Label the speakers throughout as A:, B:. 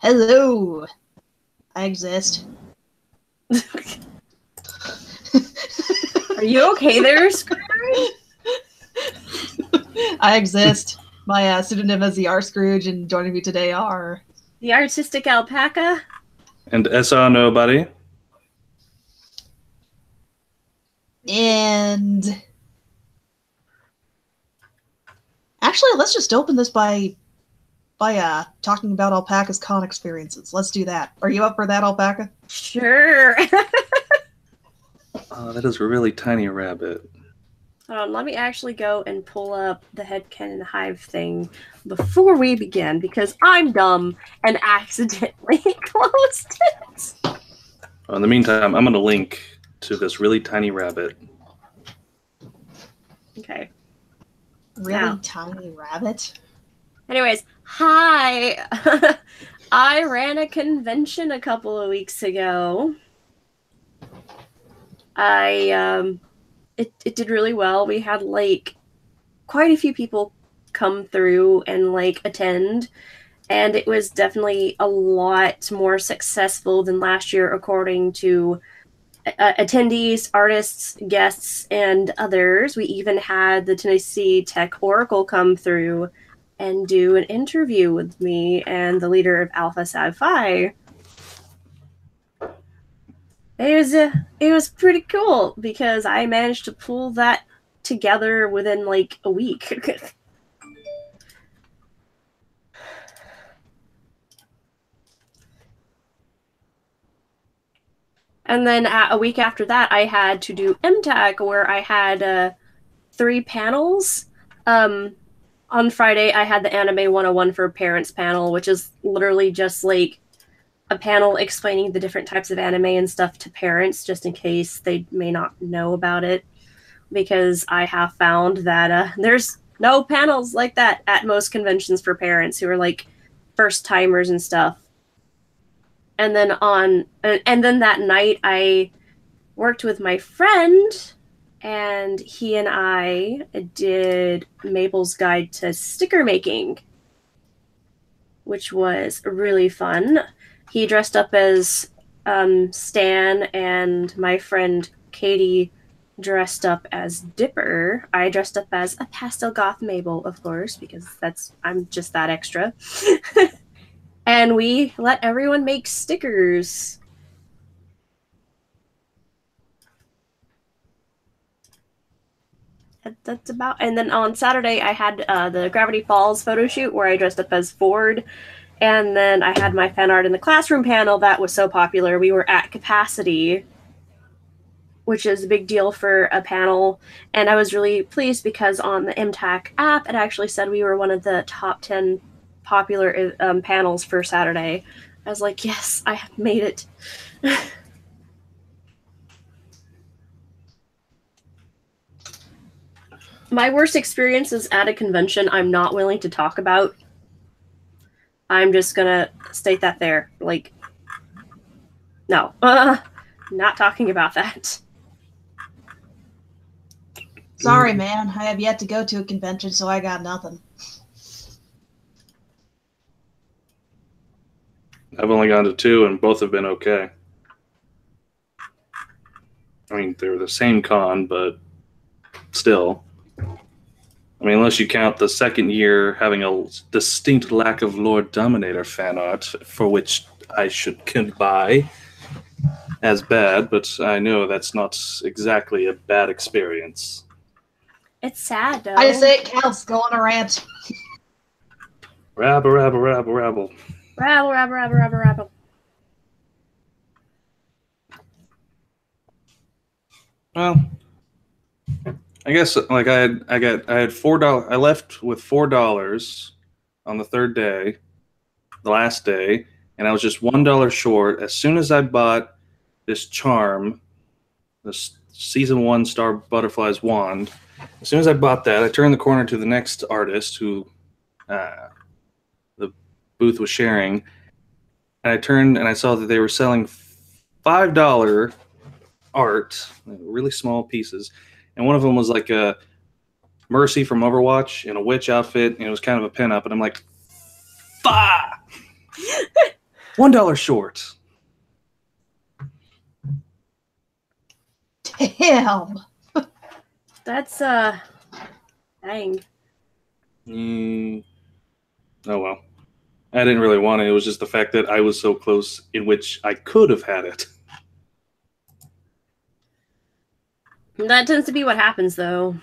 A: Hello! I exist.
B: Are you okay there, Scrooge?
A: I exist. My pseudonym is the R. Scrooge, and joining me today are...
B: The Artistic Alpaca?
C: And SR Nobody.
A: And... Actually, let's just open this by talking about Alpaca's con experiences. Let's do that. Are you up for that, Alpaca?
B: Sure.
C: Oh, that is a really tiny rabbit.
B: Let me actually go and pull up the Headcanon Hive thing before we begin, because I'm dumb and accidentally closed it.
C: In the meantime, I'm going to link to this really tiny rabbit.
B: Okay.
A: Really tiny rabbit?
B: Anyways, hi! I ran a convention a couple of weeks ago. It did really well. We had like quite a few people come through and like attend, and it was definitely a lot more successful than last year according to attendees, artists, guests, and others. We even had the Tennessee Tech Oracle come through and do an interview with me and the leader of Alpha Psi Phi. It was pretty cool because I managed to pull that together within like a week. And then a week after that, I had to do MTAC, where I had 3 panels. On Friday, I had the Anime 101 for Parents panel, which is literally just like a panel explaining the different types of anime and stuff to parents, just in case they may not know about it. Because I have found that there's no panels like that at most conventions for parents who are like first timers and stuff. And then that night I worked with my friend, and he and I did Mabel's Guide to Sticker Making, which was really fun. He dressed up as Stan, and my friend Katie dressed up as Dipper. I dressed up as a pastel goth Mabel, of course, because I'm just that extra. And we let everyone make stickers. That's about. And then on Saturday, I had the Gravity Falls photo shoot where I dressed up as Ford. And then I had my fan art in the classroom panel that was so popular. We were at capacity, which is a big deal for a panel. And I was really pleased because on the MTAC app, it actually said we were one of the top 10 popular panels for Saturday. I was like, yes, I have made it. My worst experiences at a convention I'm not willing to talk about. I'm just gonna state that there. Like, no. Not talking about that.
A: Sorry, man. I have yet to go to a convention, so I got nothing.
C: I've only gone to 2, and both have been okay. I mean, they're the same con, but still. I mean, unless you count the second year having a distinct lack of Lord Dominator fan art, for which I should buy as bad, but I know that's not exactly a bad experience.
B: It's sad, though.
A: I say it counts. Go on a rant.
C: Rabble, rabble, rabble, rabble.
B: Rabble, rabble, rabble, rabble, rabble.
C: Well, I guess like I had $4. I left with $4 on the third day, the last day, and I was just $1 short. As soon as I bought this charm, this season 1 Star Butterflies wand, as soon as I bought that, I turned the corner to the next artist who the booth was sharing, and I turned and I saw that they were selling $5 art, really small pieces, and one of them was like a Mercy from Overwatch in a witch outfit, and it was kind of a pinup, and I'm like, "Fuck!" $1 short.
A: Damn.
B: That's dang.
C: Oh well. I didn't really want it. It was just the fact that I was so close in which I could have had it.
B: That tends to be what happens, though.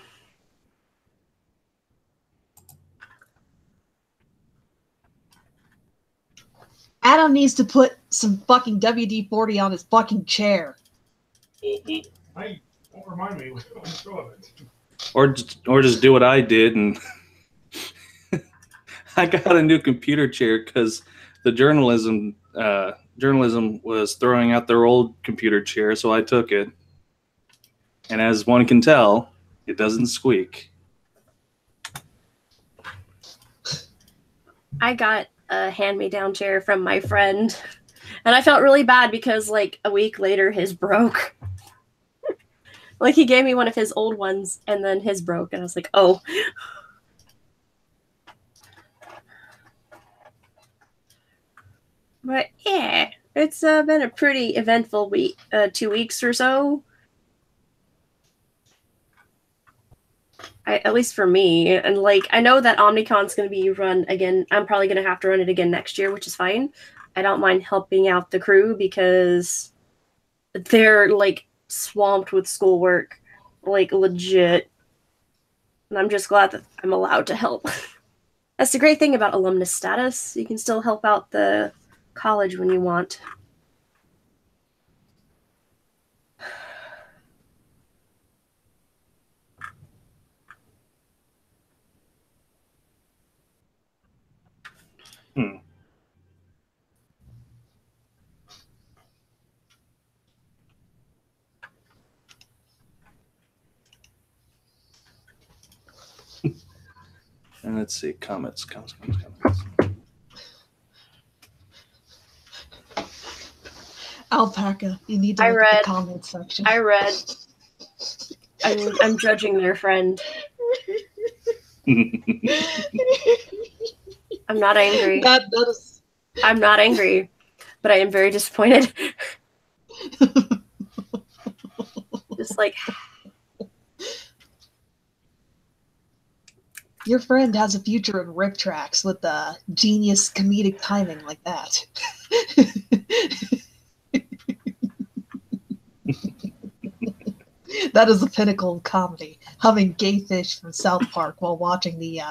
A: Adam needs to put some fucking WD-40 on his fucking chair.
D: Hey, don't remind me.
C: Or just do what I did, and I got a new computer chair because the journalism was throwing out their old computer chair, so I took it. And as one can tell, it doesn't squeak.
B: I got a hand-me-down chair from my friend, and I felt really bad because, like, a week later, his broke. Like, he gave me one of his old ones, and then his broke, and I was like, oh. But, yeah, it's been a pretty eventful week, 2 weeks or so. At least for me. And, like, I know that OmniCon's going to be run again. I'm probably going to have to run it again next year, which is fine. I don't mind helping out the crew because they're, like, swamped with schoolwork. Like, legit. And I'm just glad that I'm allowed to help. That's the great thing about alumnus status. You can still help out the college when you want.
C: And let's see, comments.
A: Alpaca, you need to look at the comments section.
B: I read. I'm judging their friend. I'm not angry.
A: That is...
B: I'm not angry, but I am very disappointed. Just like...
A: Your friend has a future in rip tracks with genius comedic timing like that. That is the pinnacle of comedy. Humming gay fish from South Park while watching the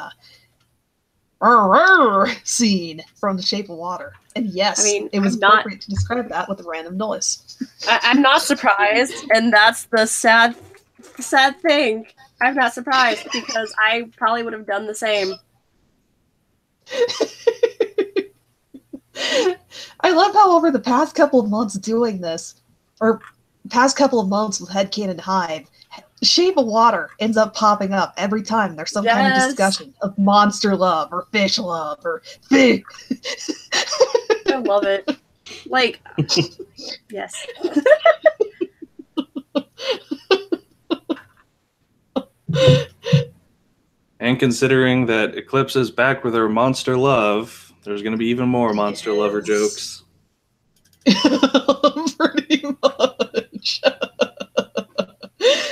A: scene from The Shape of Water. And yes,
B: I mean,
A: it was appropriate to describe that with a random noise.
B: I'm not surprised, and that's the sad thing. I'm not surprised because I probably would have done the same.
A: I love how over the past couple of months doing this, or past couple of months with Headcanon Hive, Shape of Water ends up popping up every time there's some kind of discussion of monster love or fish love or fish.
B: I love it. Like, yes.
C: And considering that Eclipse is back with her monster love, there's going to be even more monster lover jokes.
A: Pretty much.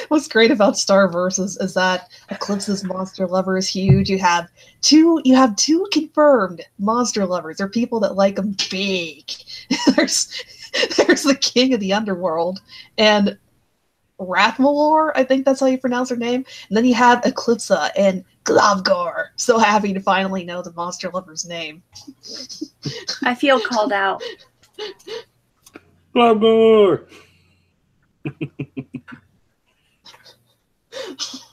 A: What's great about Starverse is that Eclipse's monster lover is huge. You have two confirmed monster lovers. They're people that like them big. there's the king of the underworld and Rathmalor, I think that's how you pronounce her name. And then you have Eclipsa and Glavgor. So happy to finally know the monster lover's name.
B: I feel called out.
C: Glavgor!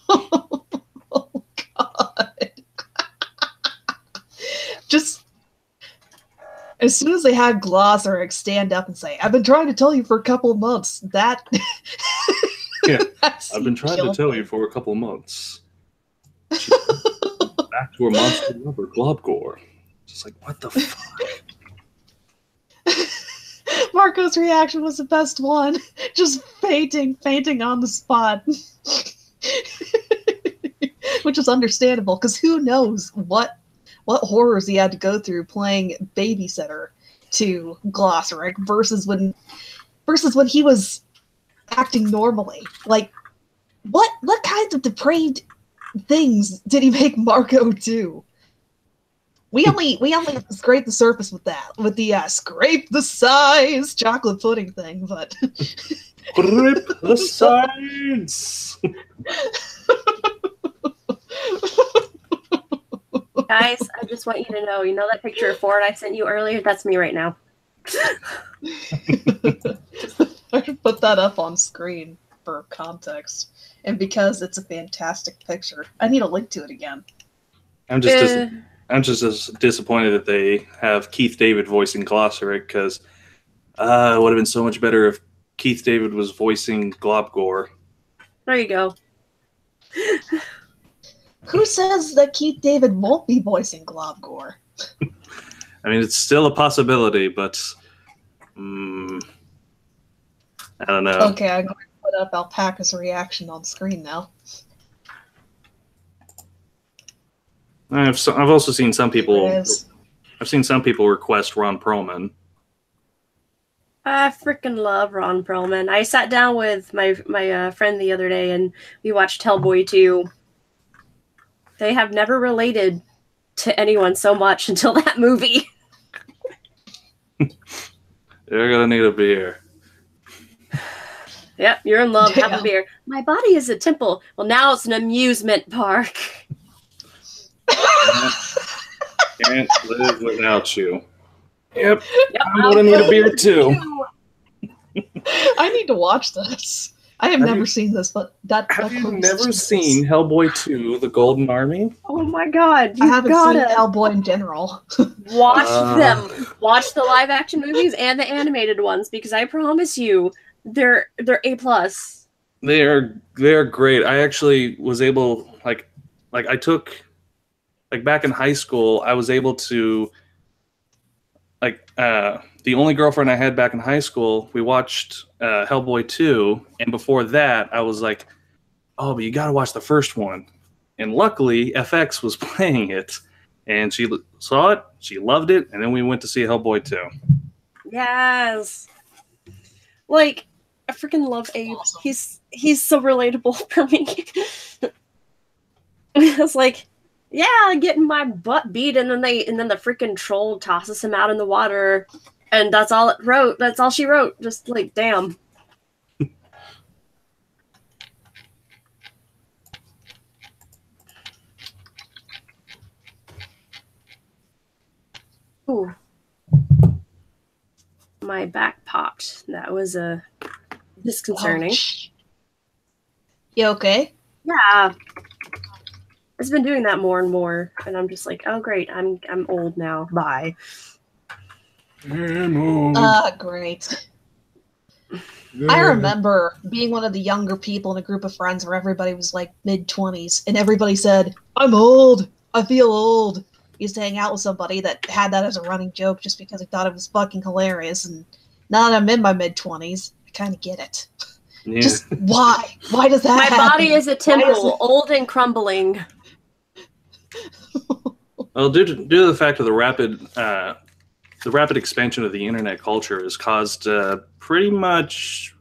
A: Oh, God. Just as soon as they had Glossaryx stand up and say, I've been trying to tell you for a couple of months, that...
C: Yeah, I've been trying to tell you for a couple of months. Back to her monster lover, Globgor. Just like, what the fuck?
A: Marco's reaction was the best one. Just fainting on the spot. Which is understandable, because who knows what horrors he had to go through playing babysitter to Glossaric versus when he was acting normally. Like, what kinds of depraved things did he make Marco do? We only scraped the surface with that, with the scrape the size chocolate pudding thing, but
C: Grip the sides.
B: Guys, I just want you to know, you know that picture of Ford I sent you earlier? That's me right now.
A: I should put that up on screen for context. And because it's a fantastic picture, I need a link to it again.
C: I'm just as disappointed that they have Keith David voicing Glossaric, because it would have been so much better if Keith David was voicing Globgore.
B: There you go.
A: Who says that Keith David won't be voicing Globgore?
C: I mean, it's still a possibility, but I don't know.
A: Okay, I'm going to put up Alpaca's reaction on screen now.
C: I've also seen some people.
A: There it is.
C: I've seen some people request Ron Perlman.
B: I freaking love Ron Perlman. I sat down with my friend the other day and we watched Hellboy 2. They have never related to anyone so much until that movie.
C: You're gonna need a beer.
B: Yep, you're in love.
A: Damn.
B: Have a beer. My body is a temple. Well, now it's an amusement park.
C: Can't live without you. Yep, I'm gonna need a beer too.
A: I need to watch this. I have never seen this, but
C: Have you never seen Hellboy 2: The Golden Army?
B: Oh my god,
A: I haven't
B: gotta
A: seen Hellboy in general.
B: watch them. Watch the live action movies and the animated ones, because I promise you, they're A+.
C: They're great. I actually was able, like I took, like back in high school, I was able to, the only girlfriend I had back in high school, we watched Hellboy 2, and before that, I was like, oh, but you gotta watch the first one. And luckily, FX was playing it, and she saw it, she loved it, and then we went to see Hellboy 2.
B: Yes. Like, I freaking love Abe. He's so relatable for me. I was like, yeah, getting my butt beat, and then the freaking troll tosses him out in the water, and that's all it wrote. That's all she wrote. Just like, damn. Ooh. My back popped. That was disconcerting.
A: You okay?
B: Yeah. It's been doing that more and more, and I'm just like, oh great, I'm old now. Bye.
A: Great. I remember being one of the younger people in a group of friends where everybody was like mid-20s, and everybody said, I'm old. I feel old. I used to hang out with somebody that had that as a running joke just because I thought it was fucking hilarious, and now that I'm in my mid-20s, I kind of get it.
C: Yeah.
A: Just why? Why does that happen?
B: My body is a temple, old and crumbling.
C: Well, due to the fact of the rapid expansion of the internet culture has caused pretty much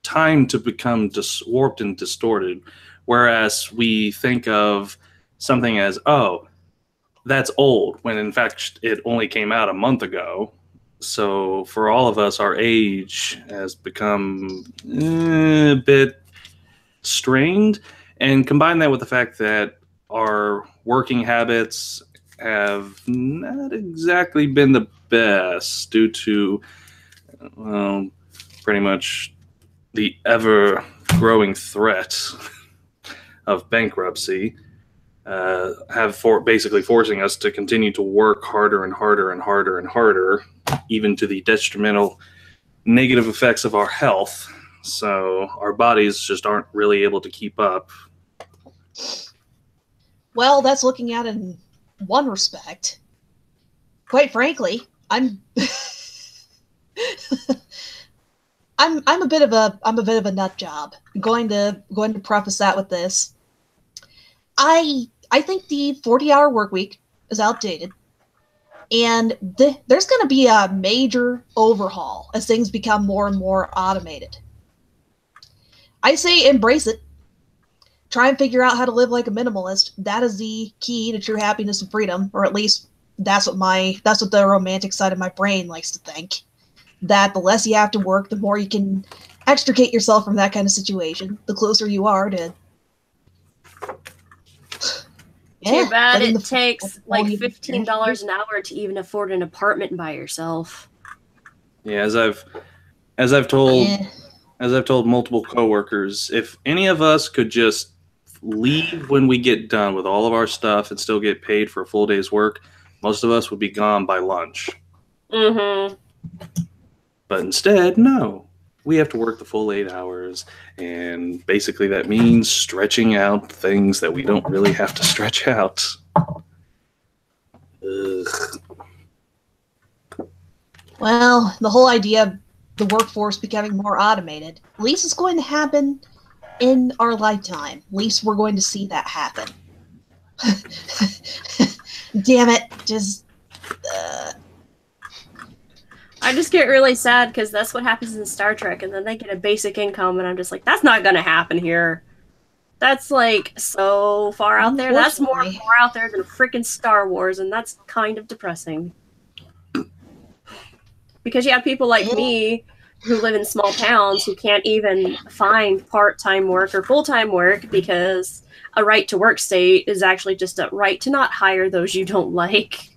C: time to become warped and distorted. Whereas we think of something as, oh, that's old, when in fact it only came out a month ago. So for all of us, our age has become a bit strained. And combine that with the fact that our working habits have not exactly been the best due to, well, pretty much the ever-growing threat of bankruptcy, basically forcing us to continue to work harder and harder and harder and harder, even to the detrimental negative effects of our health. So our bodies just aren't really able to keep up.
A: Well, that's looking at it in one respect. Quite frankly, I'm a bit of a nut job. I'm going to preface that with this. I think the 40-hour work week is outdated. And there's going to be a major overhaul as things become more and more automated. I say embrace it. Try and figure out how to live like a minimalist. That is the key to true happiness and freedom, or at least that's what the romantic side of my brain likes to think. That the less you have to work, the more you can extricate yourself from that kind of situation. The closer you are to.
B: Too bad it takes like $15 an hour to even afford an apartment by yourself.
C: Yeah, as I've told multiple coworkers, if any of us could just leave when we get done with all of our stuff and still get paid for a full day's work, most of us would be gone by lunch.
B: Mm-hmm.
C: But instead, no. We have to work the full 8 hours, and basically that means stretching out things that we don't really have to stretch out. Ugh.
A: Well, the whole idea of the workforce becoming more automated, at least it's going to happen in our lifetime. At least we're going to see that happen. Damn it.
B: I just get really sad because that's what happens in Star Trek, and then they get a basic income, and I'm just like, that's not going to happen here. That's like so far out there. That's more far out there than freaking Star Wars, and that's kind of depressing. Because you have people like me who live in small towns who can't even find part-time work or full-time work because a right-to-work state is actually just a right to not hire those you don't like.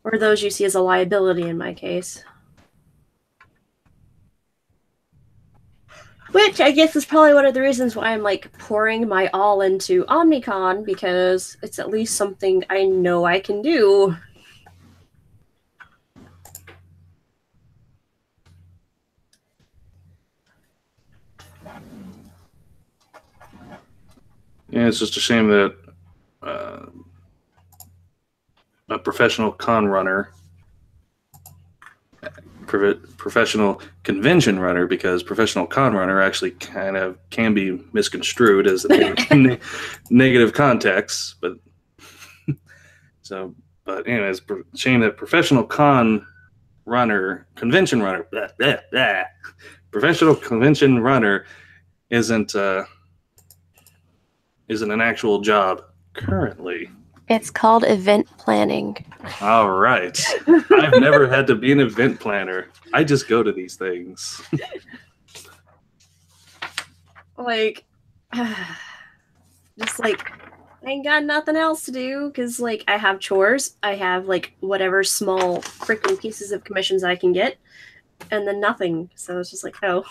B: Or those you see as a liability in my case. Which I guess is probably one of the reasons why I'm like pouring my all into Omnicon, because it's at least something I know I can do.
C: Yeah, it's just a shame that a professional con runner, professional convention runner, because professional con runner actually kind of can be misconstrued as a negative context. But anyways, shame that professional convention runner, professional convention runner isn't an actual job currently.
B: It's called event planning.
C: All right. I've never had to be an event planner. I just go to these things.
B: Like, just like, I ain't got nothing else to do because, like, I have chores. I have, like, whatever small freaking pieces of commissions I can get, and then nothing. So it's just like, oh.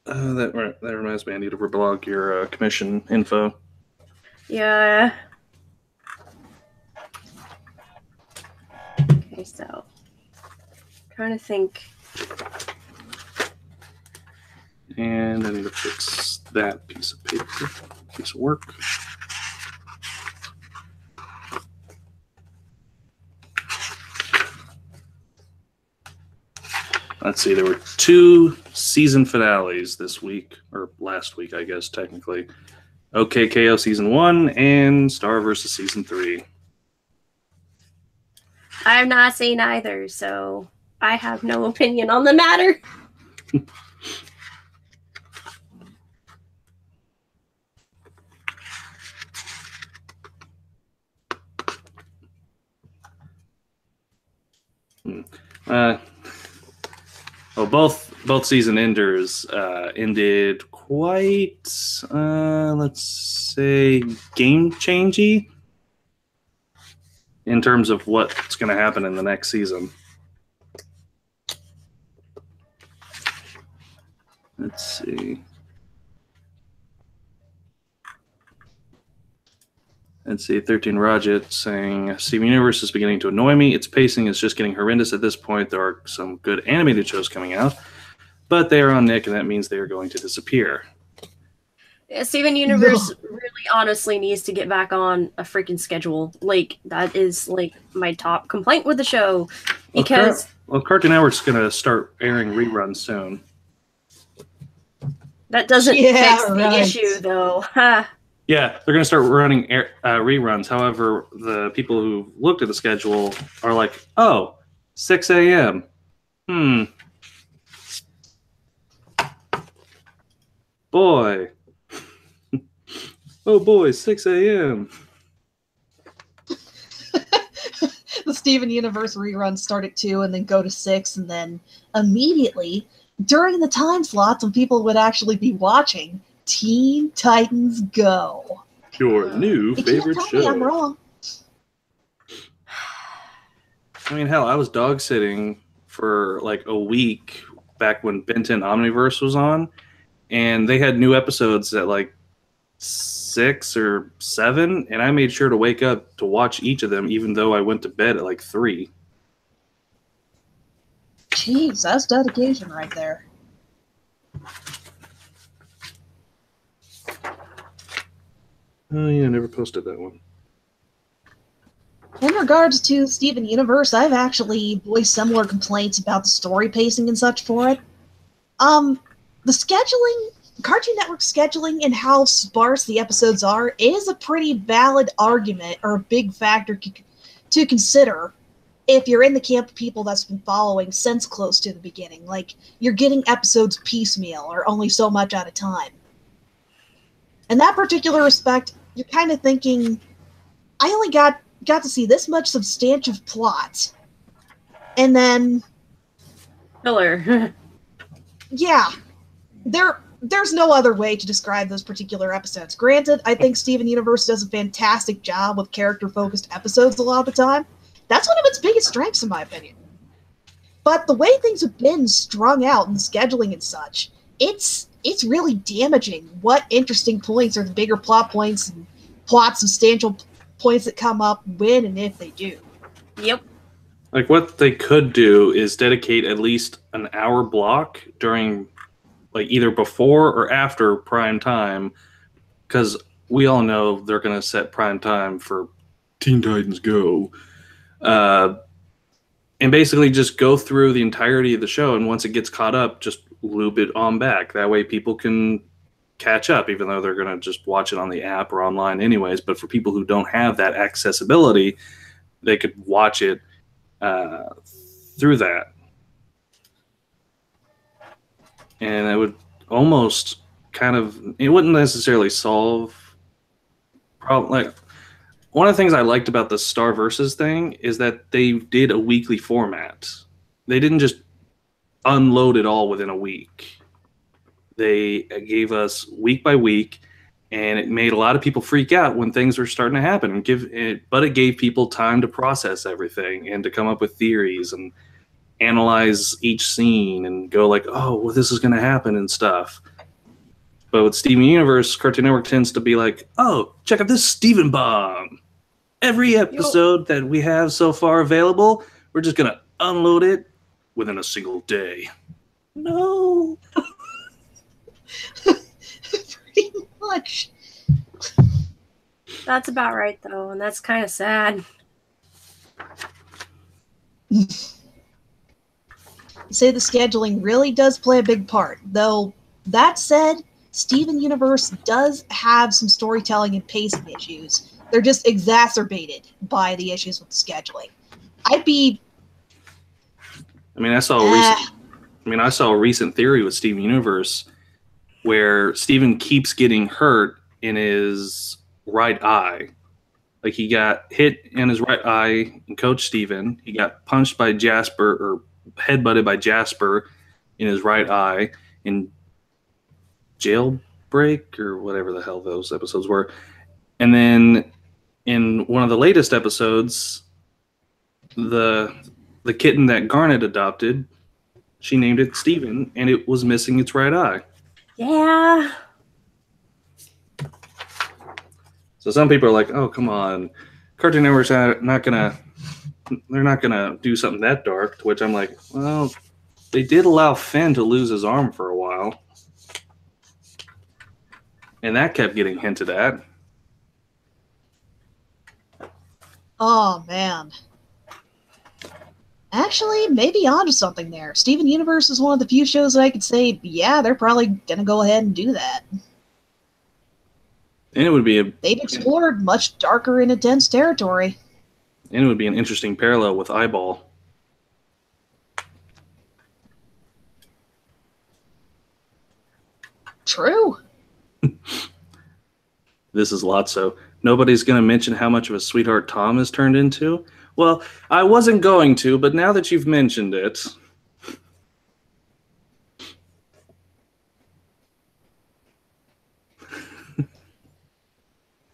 C: That reminds me, I need to reblog your commission info.
B: Yeah. Okay, so trying to think.
C: And I need to fix that piece of paper, piece of work. Let's see, there were 2 season finales this week, or last week, I guess, technically. OKKO Season 1 and Star vs. Season 3.
B: I have not seen either, so I have no opinion on the matter.
C: Well, both season enders ended quite, let's say, game-changey in terms of what's going to happen in the next season. Let's see. Let's see, 13 Rajit saying, Steven Universe is beginning to annoy me. Its pacing is just getting horrendous at this point. There are some good animated shows coming out, but they are on Nick, and that means they are going to disappear.
B: Yeah, Steven Universe really honestly needs to get back on a freaking schedule. Like, that is, like, my top complaint with the show. Because...
C: Well, Cartoon Network's going to start airing reruns soon.
B: That doesn't fix the issue, though. Ha!
C: Yeah, they're going to start running reruns. However, the people who looked at the schedule are like, oh, 6 a.m. Boy. Oh boy, 6 a.m.
A: The Steven Universe reruns start at 2 and then go to 6, and then immediately, during the time slots when people would actually be watching, Teen Titans Go.
C: Your new
A: You
C: favorite
A: can't tell me I'm
C: show.
A: wrong.
C: I mean, hell, I was dog sitting for like a week back when Benton Omniverse was on, and they had new episodes at like 6 or 7, and I made sure to wake up to watch each of them, even though I went to bed at like 3.
A: Jeez, that's dedication right there.
C: Oh yeah, I never posted that one.
A: In regards to Steven Universe, I've actually voiced similar complaints about the story pacing and such for it. The scheduling, Cartoon Network scheduling, and how sparse the episodes are is a pretty valid argument or a big factor to consider if you're in the camp of people that's been following since close to the beginning. Like, you're getting episodes piecemeal or only so much at a time. In that particular respect, you're kind of thinking, I only got to see this much substantive plot. And then...
B: Filler.
A: Yeah. There's no other way to describe those particular episodes. Granted, I think Steven Universe does a fantastic job with character-focused episodes a lot of the time. That's one of its biggest strengths, in my opinion. But the way things have been strung out in the scheduling and such, it's really damaging what interesting points are the bigger plot points and plot substantial points that come up when and if they do.
B: Yep.
C: Like, what they could do is dedicate at least an hour block during, like, either before or after prime time, because we all know they're going to set prime time for Teen Titans Go. And basically just go through the entirety of the show, and once it gets caught up, just loop it on back. That way people can catch up, even though they're going to just watch it on the app or online anyways. But for people who don't have that accessibility, they could watch it through that. And it would almost kind of, it wouldn't necessarily solve problem. Like, one of the things I liked about the Star Versus thing is that they did a weekly format. They didn't just unload it all within a week. They gave us week by week, and it made a lot of people freak out when things were starting to happen. But it gave people time to process everything and to come up with theories and analyze each scene and go like, oh, well, this is going to happen and stuff. But with Steven Universe, Cartoon Network tends to be like, oh, check out this Steven Bomb. Every episode that we have so far available, we're just going to unload it within a single day. No.
A: Pretty much.
B: That's about right, though, and that's kind of sad.
A: Say the scheduling really does play a big part, though. That said, Steven Universe does have some storytelling and pacing issues. They're just exacerbated by the issues with the scheduling. I
C: saw a recent theory with Steven Universe where Steven keeps getting hurt in his right eye. Like, he got hit in his right eye in Coach Steven. He got punched by Jasper, or headbutted by Jasper in his right eye in Jailbreak, or whatever the hell those episodes were. And then in one of the latest episodes, the kitten that Garnet adopted, she named it Steven, and it was missing its right eye.
B: Yeah.
C: So some people are like, oh, come on. Cartoon Network's not gonna do something that dark, to which I'm like, well, they did allow Finn to lose his arm for a while. And that kept getting hinted at.
A: Oh, man. Actually, maybe onto something there. Steven Universe is one of the few shows that I could say, yeah, they're probably going to go ahead and do that.
C: And it would be
A: they've explored much darker and intense territory.
C: And it would be an interesting parallel with Eyeball.
A: True.
C: This is Lotso. Nobody's going to mention how much of a sweetheart Tom has turned into? Well, I wasn't going to, but now that you've mentioned it...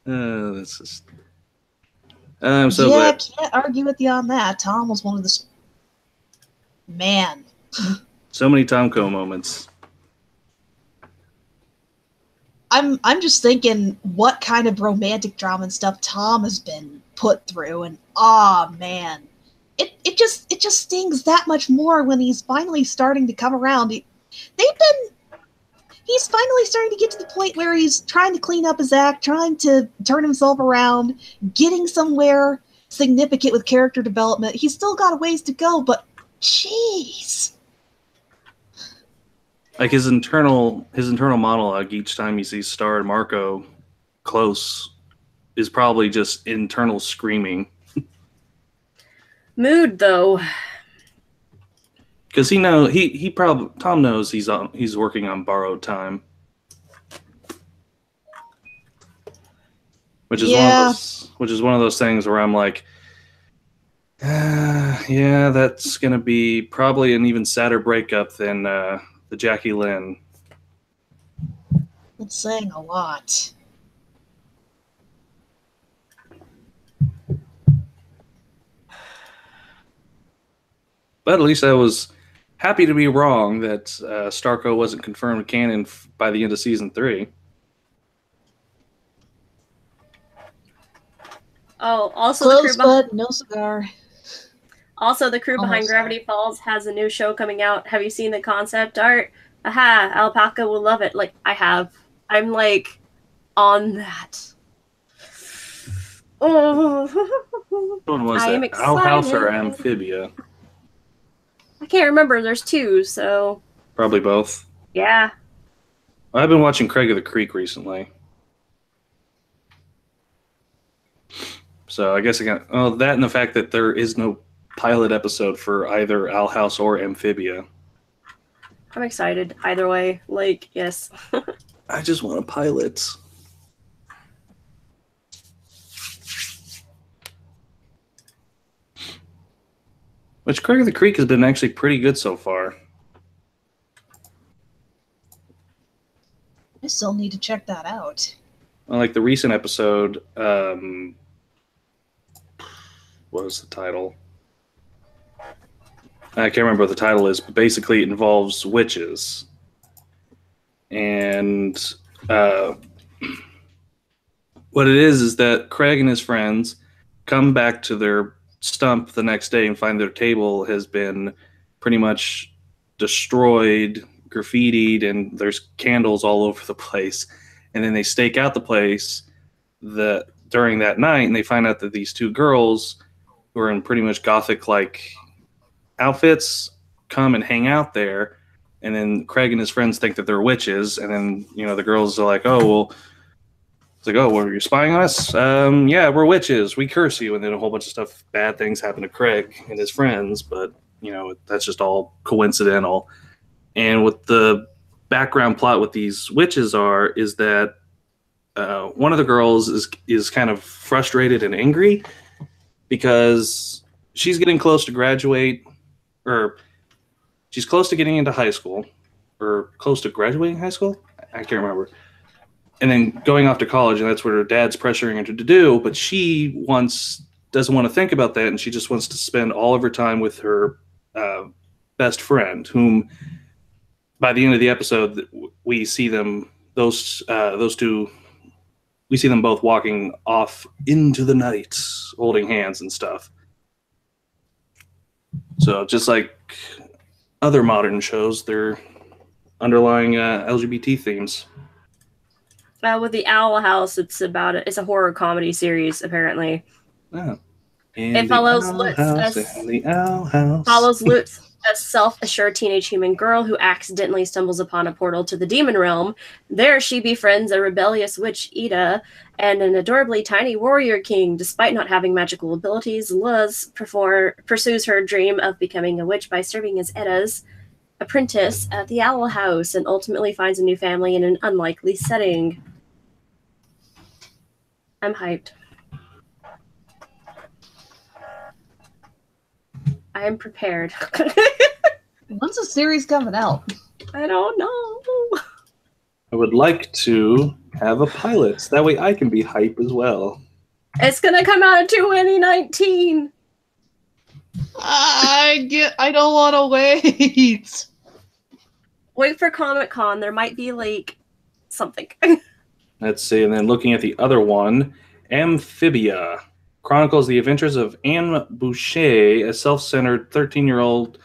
C: This is... I'm so glad.
A: Can't argue with you on that. Tom was one of the... Man.
C: So many Tomko moments.
A: I'm just thinking what kind of romantic drama and stuff Tom has been put through, and man, it just stings that much more when he's finally starting to come around. He's finally starting to get to the point where he's trying to clean up his act, trying to turn himself around, getting somewhere significant with character development. He's still got a ways to go, but jeez.
C: Like his internal monologue each time he sees Star and Marco close is probably just internal screaming.
B: Mood though,
C: because Tom knows he's working on borrowed time, which is one of those things where I'm like, yeah, that's gonna be probably an even sadder breakup than the Jackie Lynn.
A: That's saying a lot.
C: But at least I was happy to be wrong that Starco wasn't confirmed canon by the end of season 3.
B: Oh, also
A: close but no cigar.
B: Also, the crew behind Gravity Falls has a new show coming out. Have you seen the concept art? Aha, Alpaca will love it. Like, I have. I'm, like, on that. Oh.
C: Which one was that? Owl House or Amphibia?
B: I can't remember. There's 2, so...
C: Probably both.
B: Yeah.
C: Well, I've been watching Craig of the Creek recently. So I guess I got... Oh, that and the fact that there is no pilot episode for either Owl House or Amphibia.
B: I'm excited. Either way. Like, yes.
C: I just want a pilot. Which Craig of the Creek has been actually pretty good so far.
A: I still need to check that out.
C: Well, like the recent episode, what was the title? I can't remember what the title is, but basically it involves witches. And what it is that Craig and his friends come back to their stump the next day and find their table has been pretty much destroyed, graffitied, and there's candles all over the place. And then they stake out the place during that night, and they find out that these 2 girls who are in pretty much gothic-like outfits come and hang out there. And then Craig and his friends think that they're witches, and then the girls are like, "Oh well." It's like, "Oh, well, you're spying on us? Yeah, we're witches. We curse you." And then a whole bunch of stuff, bad things happen to Craig and his friends, but, that's just all coincidental. And what the background plot with these witches is that one of the girls is kind of frustrated and angry because she's getting close to graduate, or she's close to getting into high school, or close to graduating high school? I can't remember. And then going off to college, and that's what her dad's pressuring her to do. But she doesn't want to think about that, and she just wants to spend all of her time with her best friend, whom, by the end of the episode, we see them both walking off into the night, holding hands and stuff. So just like other modern shows, they're underlying LGBT themes.
B: With the Owl House, it's a horror comedy series, apparently.
C: Oh.
B: It follows Lutz. a self-assured teenage human girl who accidentally stumbles upon a portal to the demon realm. There she befriends a rebellious witch, Ida, and an adorably tiny warrior king. Despite not having magical abilities, Luz pursues her dream of becoming a witch by serving as Edda's apprentice at the Owl House and ultimately finds a new family in an unlikely setting. I'm hyped. I am prepared.
A: When's the series coming out?
B: I don't know.
C: I would like to have a pilot, so that way I can be hype as well.
B: It's gonna come out in 2019.
A: I don't want to wait.
B: Wait for Comic-Con. There might be like something.
C: Let's see, and then looking at the other one, Amphibia chronicles the adventures of Anne Boucher, a self-centered 13-year-old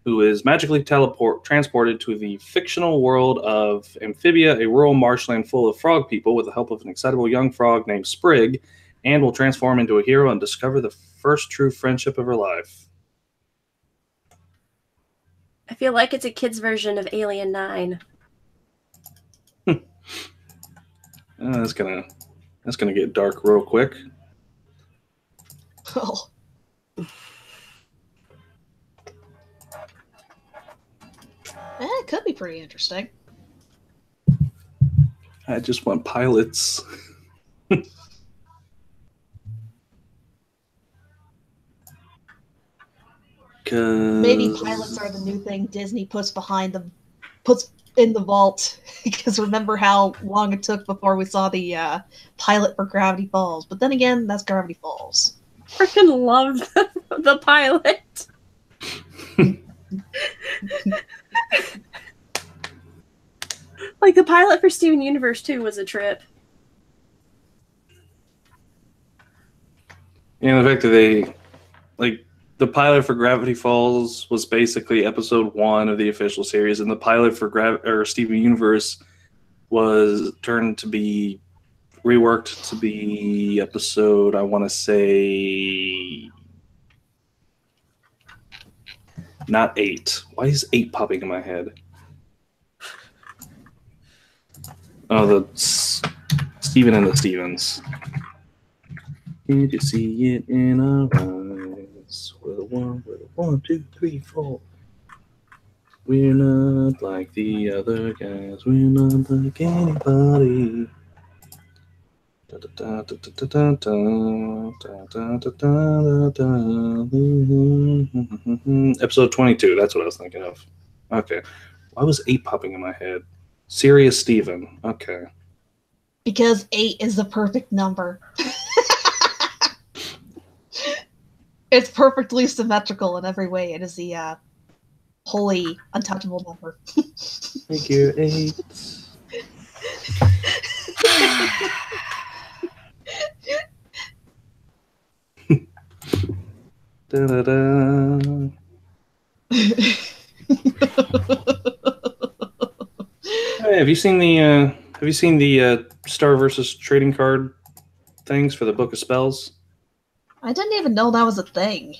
C: who is magically transported to the fictional world of Amphibia, a rural marshland full of frog people, with the help of an excitable young frog named Sprig. Anne will transform into a hero and discover the first true friendship of her life.
B: I feel like it's a kid's version of Alien 9.
C: That's gonna get dark real quick.
A: Oh. It could be pretty interesting.
C: I just want pilots.
A: Maybe pilots are the new thing Disney puts in the vault. Because remember how long it took before we saw the pilot for Gravity Falls. But then again, that's Gravity Falls.
B: Freaking love the pilot. Like the pilot for Steven Universe 2 was a trip.
C: And the fact that they, like, the pilot for Gravity Falls was basically episode 1 of the official series, and the pilot for Steven Universe was turned to be reworked to be episode, I want to say, not 8. Why is 8 popping in my head? Oh, the Steven and the Stevens. Can't you see it in our eyes? We're the 1, 2, 3, 4. We're not like the other guys. We're not like anybody. Episode 22, that's what I was thinking of. Okay. Why was 8 popping in my head? Serious Steven. Okay.
A: Because 8 is the perfect number. It's perfectly symmetrical in every way. It is the holy, untouchable number.
C: Figure 8. Da, da, da. Hey, have you seen the Star versus trading card things for the Book of Spells?
A: I didn't even know that was a thing.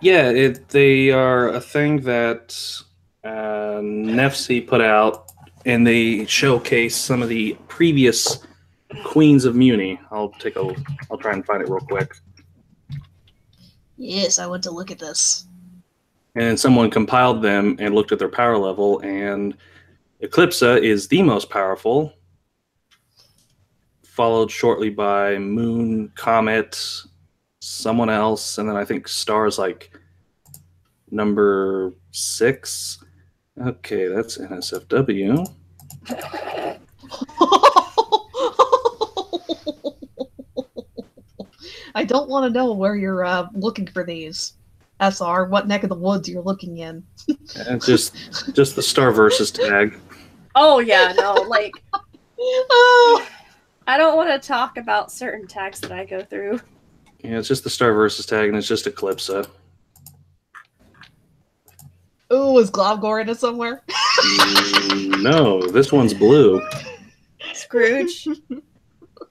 C: Yeah, they are a thing that Nefsi put out, and they showcase some of the previous Queens of Muni. I'll try and find it real quick.
A: Yes, I went to look at this.
C: And someone compiled them and looked at their power level, and Eclipsa is the most powerful, followed shortly by Moon, Comet, someone else, and then I think Star's like number 6. Okay, that's NSFW.
A: I don't want to know where you're looking for these. SR, what neck of the woods you're looking in.
C: Just the Star versus tag.
B: Oh yeah, no, like
A: Oh.
B: I don't want to talk about certain tags that I go through.
C: Yeah, it's just the Star versus tag, and it's just Eclipsa.
A: Ooh, is Globgor in it somewhere?
C: No, this one's blue.
B: Scrooge,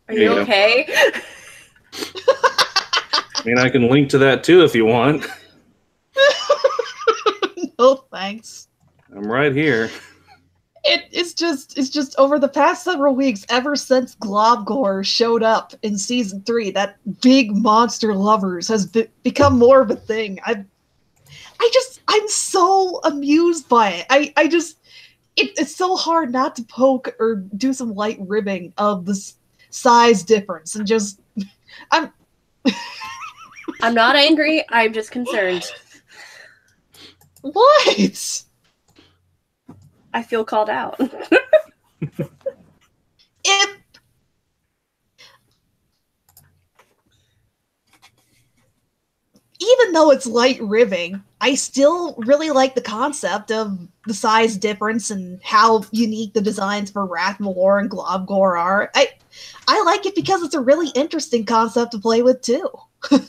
B: are you okay?
C: I mean, I can link to that too if you want.
A: Nope. Thanks.
C: I'm right here.
A: It's just over the past several weeks, ever since Globgore showed up in season 3, that big monster lovers has become more of a thing. I'm so amused by it. It's so hard not to poke or do some light ribbing of the size difference, and just I'm
B: not angry. I'm just concerned.
A: What?
B: I feel called out.
A: Even though it's light ribbing, I still really like the concept of the size difference and how unique the designs for Rathmalor and Globgore are. I like it because it's a really interesting concept to play with too.
C: And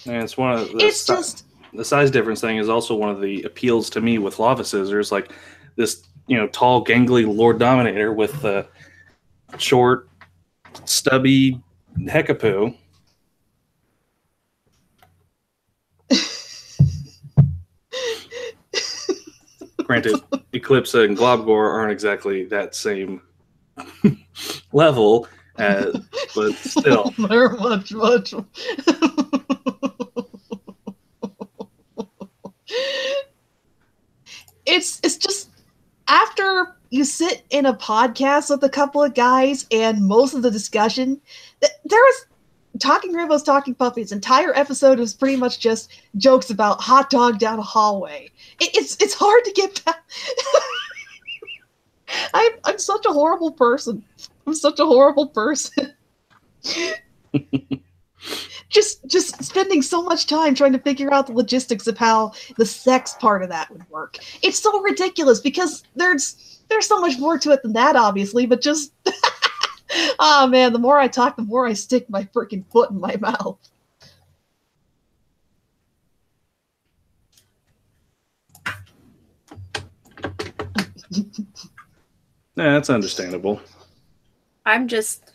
C: it's one of the the size difference thing is also one of the appeals to me with Lava Scissors, like this, tall, gangly Lord Dominator with the short, stubby Hekapoo. Granted, Eclipse and Globgore aren't exactly that same level, but still.
A: They're much. It's just, after you sit in a podcast with a couple of guys and most of the discussion, there was Talking Rainbows, Talking Puppies. Entire episode was pretty much just jokes about hot dog down a hallway. It's hard to get back. I'm such a horrible person. I'm such a horrible person. just spending so much time trying to figure out the logistics of how the sex part of that would work. It's so ridiculous because there's so much more to it than that, obviously, but just oh man, the more I talk, the more I stick my freaking foot in my mouth.
C: Yeah, that's understandable.
B: I'm just...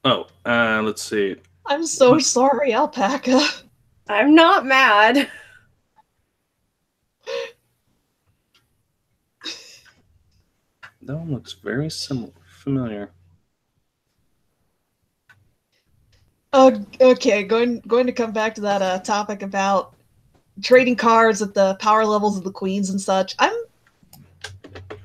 C: Oh, let's see.
A: I'm so sorry, Alpaca.
B: I'm not mad.
C: That one looks very familiar.
A: Okay, going to come back to that topic about trading cards at the power levels of the queens and such.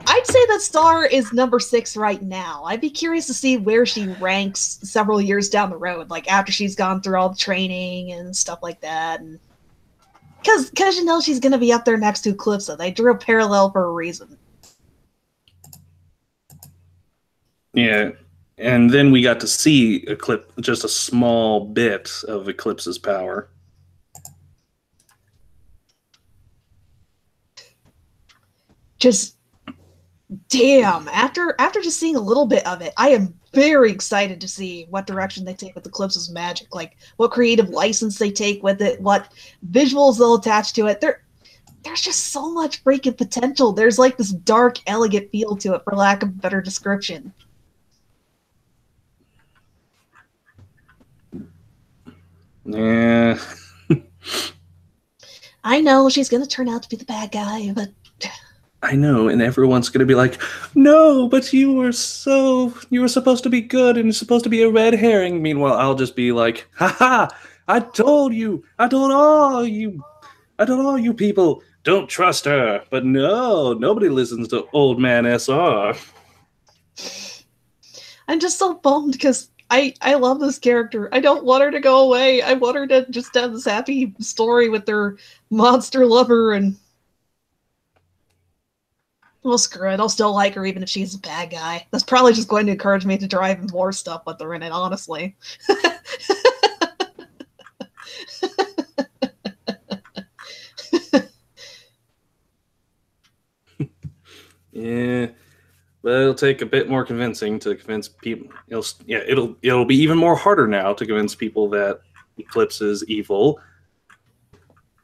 A: I'd say that Star is number 6 right now. I'd be curious to see where she ranks several years down the road, like after she's gone through all the training and stuff like that. And because she's going to be up there next to Eclipsa. They drew a parallel for a reason.
C: Yeah, and then we got to see just a small bit of Eclipse's power.
A: Just damn! After just seeing a little bit of it, I am very excited to see what direction they take with Eclipse's magic. Like what creative license they take with it, what visuals they'll attach to it. There's just so much freaking potential. There's like this dark, elegant feel to it, for lack of a better description.
C: Yeah.
A: I know she's gonna turn out to be the bad guy, but
C: I know, and everyone's gonna be like, "No, but you were supposed to be good, and you're supposed to be a red herring." Meanwhile, I'll just be like, "Ha! I told all you people, don't trust her." But no, nobody listens to old man SR.
A: I'm just so bummed because I love this character. I don't want her to go away. I want her to just have this happy story with their monster lover, and well, screw it. I'll still like her even if she's a bad guy. That's probably just going to encourage me to draw even more stuff with her in it, honestly.
C: Yeah. But it'll take a bit more convincing to convince people. It'll be even more harder now to convince people that Eclipse is evil.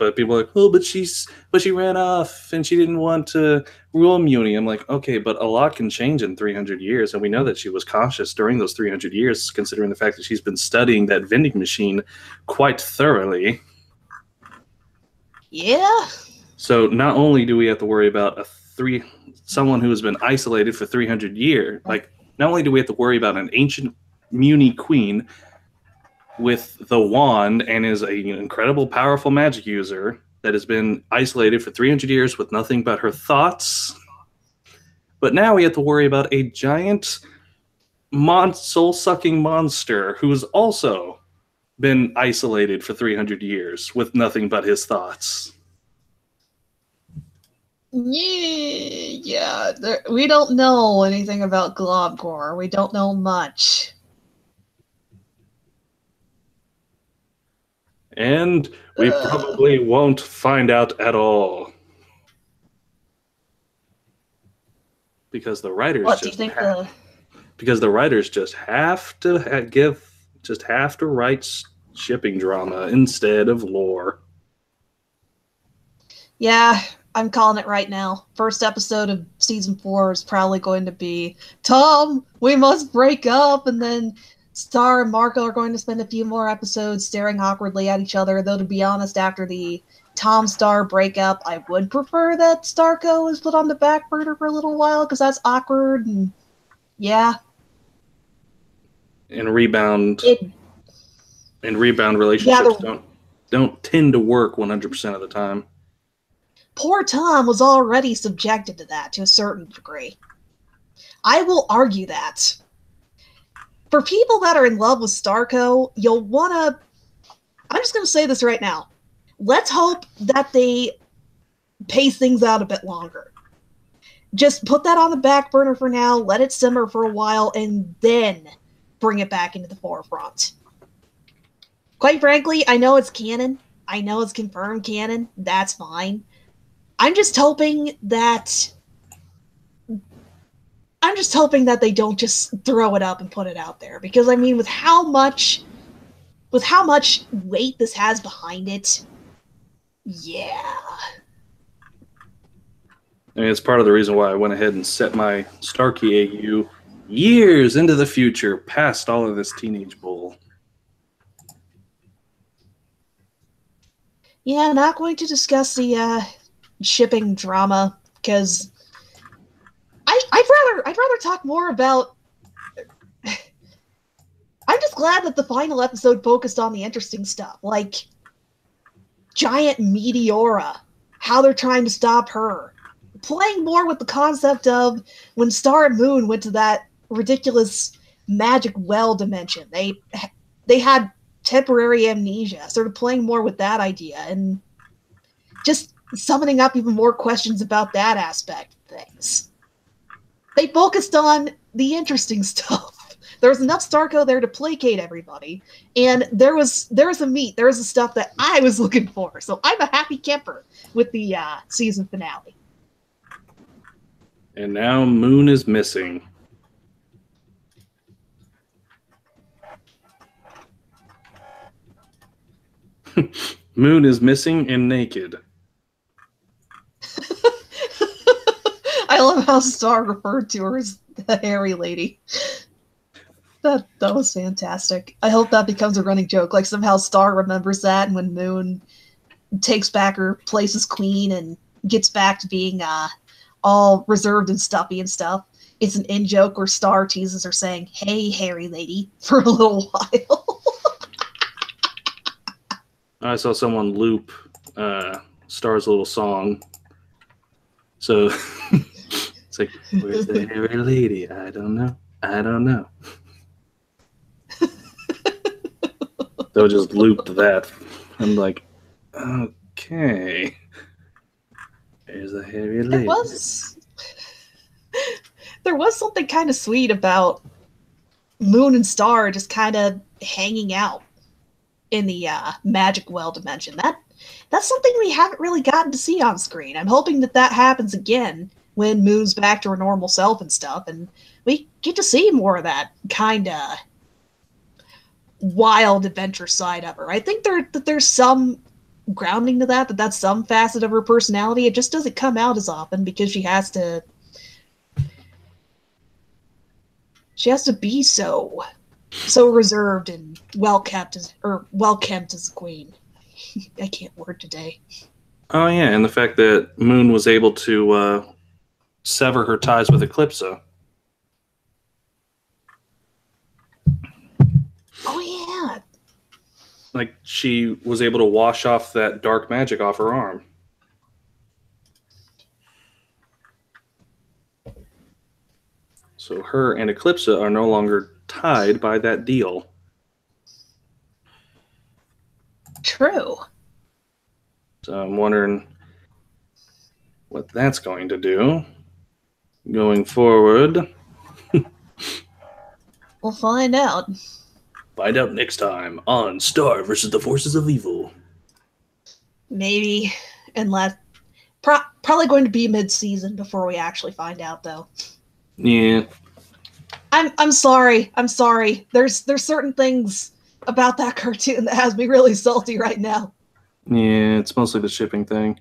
C: But people are like, oh, but she ran off and she didn't want to rule Muni. I'm like, okay, but a lot can change in 300 years, and we know that she was cautious during those 300 years, considering the fact that she's been studying that vending machine quite thoroughly.
A: Yeah.
C: So not only do we have to worry about someone who has been isolated for 300 years, like not only do we have to worry about an ancient Muni queen with the wand and is an incredible, powerful magic user that has been isolated for 300 years with nothing but her thoughts. But now we have to worry about a giant soul-sucking monster who has also been isolated for 300 years with nothing but his thoughts.
A: Yeah. We don't know anything about Globgor. We don't know much.
C: And we probably won't find out at all. Because the writers because the writers just have to write shipping drama instead of lore.
A: Yeah, I'm calling it right now. First episode of season 4 is probably going to be, Tom, we must break up, and then Star and Marco are going to spend a few more episodes staring awkwardly at each other, though to be honest, after the Tom-Star breakup, I would prefer that Starco is put on the back burner for a little while, because that's awkward, and yeah.
C: And rebound relationships don't tend to work 100% of the time.
A: Poor Tom was already subjected to that to a certain degree. I will argue that. For people that are in love with Starco, you'll want to... I'm just going to say this right now. Let's hope that they pace things out a bit longer. Just put that on the back burner for now, let it simmer for a while, and then bring it back into the forefront. Quite frankly, I know it's canon. I know it's confirmed canon. That's fine. I'm just hoping that they don't just throw it up and put it out there. Because, I mean, with how much weight this has behind it, yeah.
C: I mean, it's part of the reason why I went ahead and set my Starkey AU years into the future, past all of this teenage bull.
A: Yeah, not going to discuss the shipping drama, because I'd rather talk more about... I'm just glad that the final episode focused on the interesting stuff, like Giant Meteora, how they're trying to stop her. Playing more with the concept of when Star and Moon went to that ridiculous magic well dimension. They had temporary amnesia, sort of playing more with that idea, and just summoning up even more questions about that aspect of things. They focused on the interesting stuff. There was enough Starco there to placate everybody, and there was the stuff that I was looking for. So I'm a happy camper with the season finale.
C: And now Moon is missing. Moon is missing and naked.
A: I love how Star referred to her as the hairy lady. That was fantastic. I hope that becomes a running joke. Like somehow Star remembers that, and when Moon takes back her place as queen and gets back to being all reserved and stuffy and stuff, it's an in-joke where Star teases her saying, "Hey, hairy lady," for a little while.
C: I saw someone loop Star's little song. So it's like, where's the hairy lady? I don't know. I don't know. So just looped that. I'm like, okay. There's the hairy lady.
A: There was something kind of sweet about Moon and Star just kind of hanging out in the magic well dimension. That's something we haven't really gotten to see on screen. I'm hoping that happens again when Moon's back to her normal self and stuff, and we get to see more of that kind of wild adventure side of her. I think there's some grounding to that that's some facet of her personality. It just doesn't come out as often because she has to be so reserved and well kept as a queen. I can't word today.
C: Oh yeah, and the fact that Moon was able to sever her ties with Eclipsa.
A: Oh yeah.
C: Like, she was able to wash off that dark magic off her arm. So her and Eclipsa are no longer tied by that deal.
A: True.
C: So I'm wondering what that's going to do going forward.
A: We'll find out.
C: Find out next time on Star versus the Forces of Evil.
A: Maybe, unless probably going to be mid-season before we actually find out, though.
C: Yeah.
A: I'm sorry. There's certain things about that cartoon that has me really salty right now.
C: Yeah, it's mostly the shipping thing.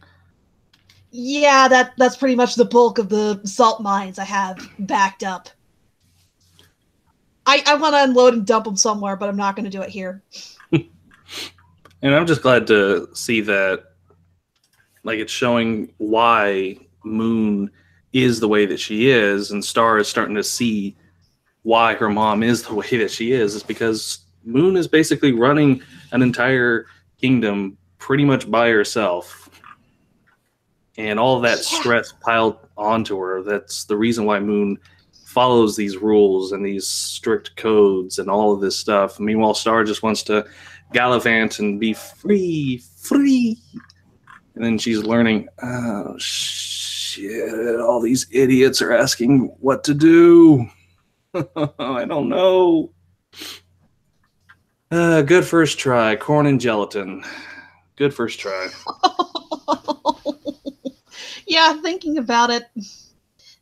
A: Yeah, that's pretty much the bulk of the salt mines I have backed up. I want to unload and dump them somewhere, but I'm not going to do it here.
C: And I'm just glad to see that, like, it's showing why Moon is the way that she is, and Star is starting to see why her mom is the way that she is because Moon is basically running an entire kingdom pretty much by herself. And all that stress piled onto her, that's the reason why Moon follows these rules and these strict codes and all of this stuff. Meanwhile, Star just wants to gallivant and be free. And then she's learning, oh, shit, all these idiots are asking what to do. I don't know. Good first try. Corn and gelatin. Good first try.
A: Yeah, thinking about it,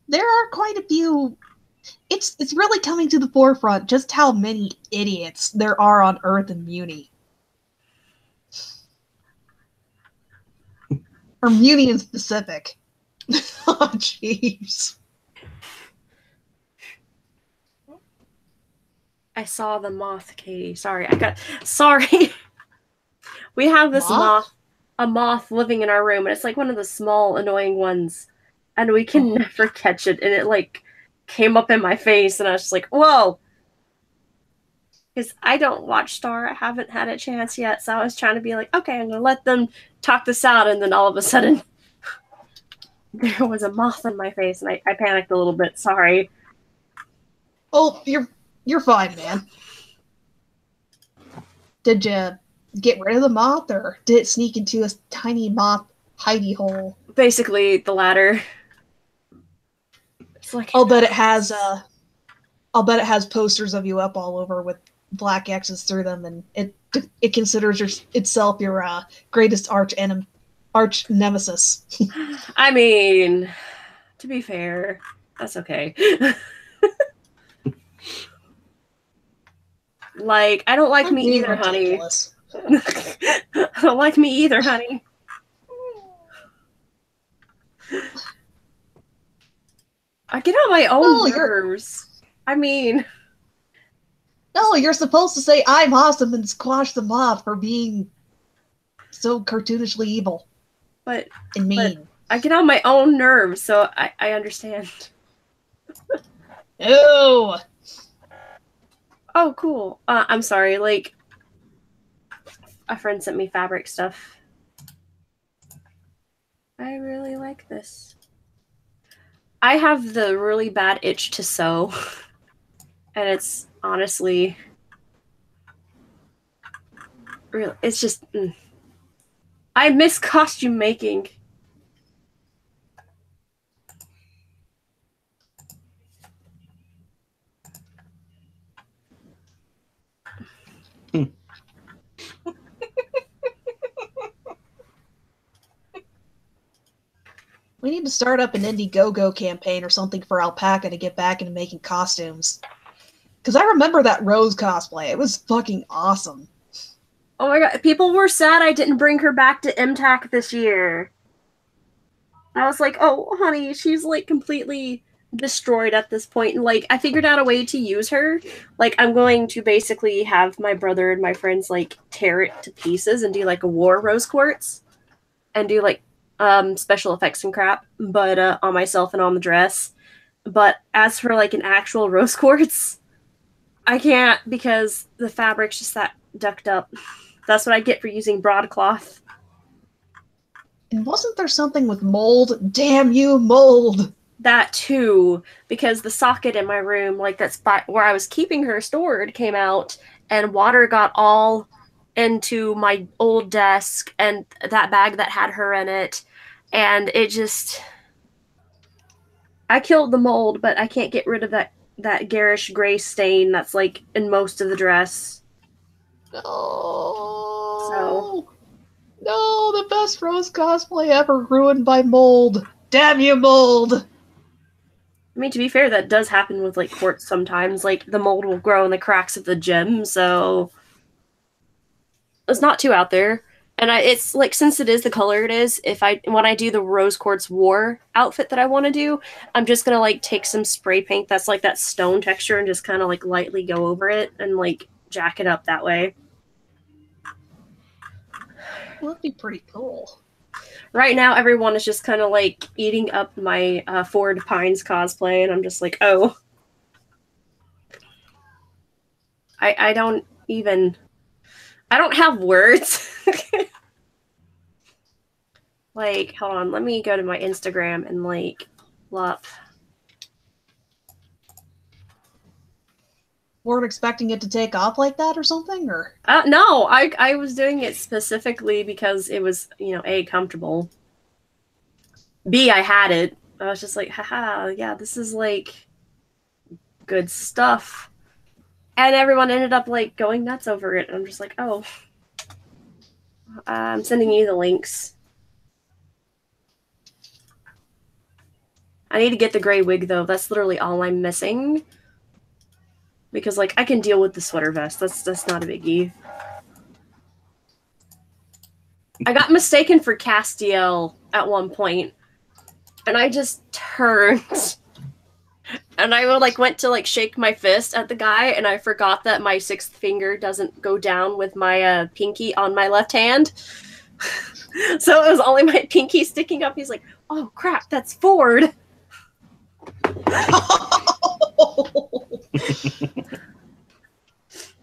A: there are quite a few. It's really coming to the forefront just how many idiots there are on Earth and Muni. Or Muni in specific. Oh, jeez.
B: I saw the moth, Katie. Sorry. We have this a moth living in our room, and it's like one of the small, annoying ones. And we can never catch it, and it like came up in my face, and I was just like, whoa! Because I don't watch Star, I haven't had a chance yet, so I was trying to be like, okay, I'm gonna let them talk this out, and then all of a sudden, there was a moth in my face, and I panicked a little bit, sorry.
A: Oh, you're fine, man. Did you get rid of the moth, or did it sneak into a tiny moth hidey hole?
B: Basically, the latter. It's like,
A: I'll bet it has posters of you up all over with black X's through them, and it considers itself your greatest arch nemesis.
B: I mean, to be fair, that's okay. Like, I don't like me either, honey. I don't like me either, honey. I get on my own nerves. I mean...
A: No, you're supposed to say, I'm awesome, and squash the moth for being so cartoonishly evil.
B: And
A: mean.
B: But I get on my own nerves, so I understand.
A: Ew!
B: Oh, cool. I'm sorry, like... A friend sent me fabric stuff. I really like this. I have the really bad itch to sew. And it's honestly... Really, it's just... I miss costume making.
A: We need to start up an Indiegogo campaign or something for Alpaca to get back into making costumes. Because I remember that Rose cosplay. It was fucking awesome.
B: Oh my god, people were sad I didn't bring her back to MTAC this year. I was like, oh, honey, she's like completely destroyed at this point. And like, I figured out a way to use her. Like, I'm going to basically have my brother and my friends like tear it to pieces and do like a war rose quartz and do like special effects and crap, but on myself and on the dress. But as for like an actual rose quartz, I can't because the fabric's just that ducked up. That's what I get for using broadcloth.
A: And wasn't there something with mold? Damn you, mold!
B: That too, because the socket in my room, like that spot where I was keeping her stored, came out, and water got all into my old desk and that bag that had her in it, and it just... I killed the mold, but I can't get rid of that garish gray stain that's like in most of the dress.
A: No.
B: So...
A: No, the best Rose cosplay ever ruined by mold. Damn you, mold!
B: I mean, to be fair, that does happen with like quartz sometimes. Like the mold will grow in the cracks of the gem, so it's not too out there. And it's like, since it is the color it is, when I do the rose quartz war outfit that I want to do, I'm just gonna like take some spray paint that's like that stone texture and just kind of like lightly go over it and like jack it up that way.
A: Well, that'd be pretty cool.
B: Right now, everyone is just kind of like eating up my Ford Pines cosplay, and I'm just like, oh. I don't have words. Like, hold on, let me go to my Instagram and like, look.
A: Weren't expecting it to take off like that or something, or?
B: No, I was doing it specifically because it was, A, comfortable. B, I had it. I was just like, haha, yeah, this is like good stuff. And everyone ended up like going nuts over it. And I'm just like, oh. I'm sending you the links. I need to get the gray wig though. That's literally all I'm missing. Because, like, I can deal with the sweater vest. That's not a biggie. I got mistaken for Castiel at one point, and I just turned. And I went to, like, shake my fist at the guy, and I forgot that my sixth finger doesn't go down with my pinky on my left hand. So it was only my pinky sticking up. He's like, oh, crap, that's Ford.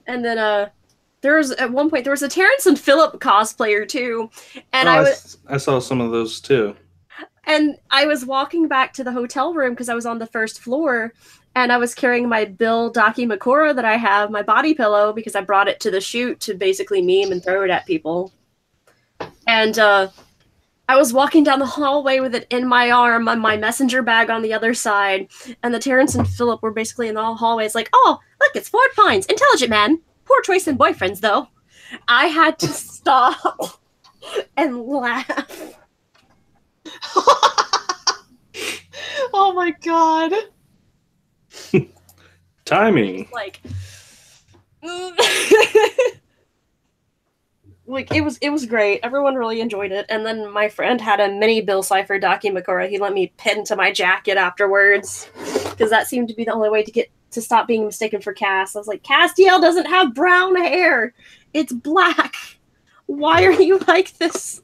B: And then at one point there was a Terrence and Phillip cosplayer too, and
C: I saw some of those too.
B: And I was walking back to the hotel room because I was on the first floor, and I was carrying my Bill Dakimakura that I have, my body pillow, because I brought it to the shoot to basically meme and throw it at people. And I was walking down the hallway with it in my arm on my messenger bag on the other side, and the Terrence and Phillip were basically in the hallway. It's like, oh, look, it's Ford Pines. Intelligent man. Poor choice in boyfriends, though. I had to stop and laugh.
A: Oh my god.
C: Timing.
B: Like it was great. Everyone really enjoyed it. And then my friend had a mini Bill Cipher Dakimakura. He let me pin to my jacket afterwards because that seemed to be the only way to stop being mistaken for Cass. I was like, Castiel doesn't have brown hair. It's black. Why are you like this?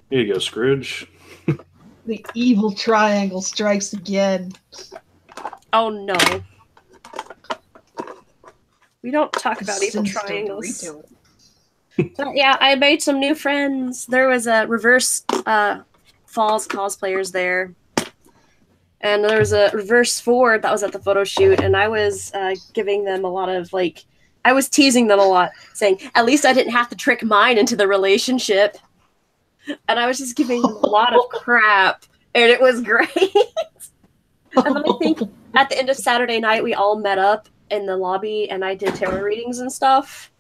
C: Here you go, Scrooge.
A: The evil triangle strikes again.
B: Oh no. We don't talk about evil
A: Sinister
B: triangles.
A: Dorito.
B: But yeah, I made some new friends. There was a reverse Falls cosplayers there. And there was a reverse Ford that was at the photo shoot, and I was giving them a lot of, like, I was teasing them a lot, saying, at least I didn't have to trick mine into the relationship. And I was just giving them a lot of crap, and it was great. And then I think at the end of Saturday night, we all met up in the lobby, and I did tarot readings and stuff.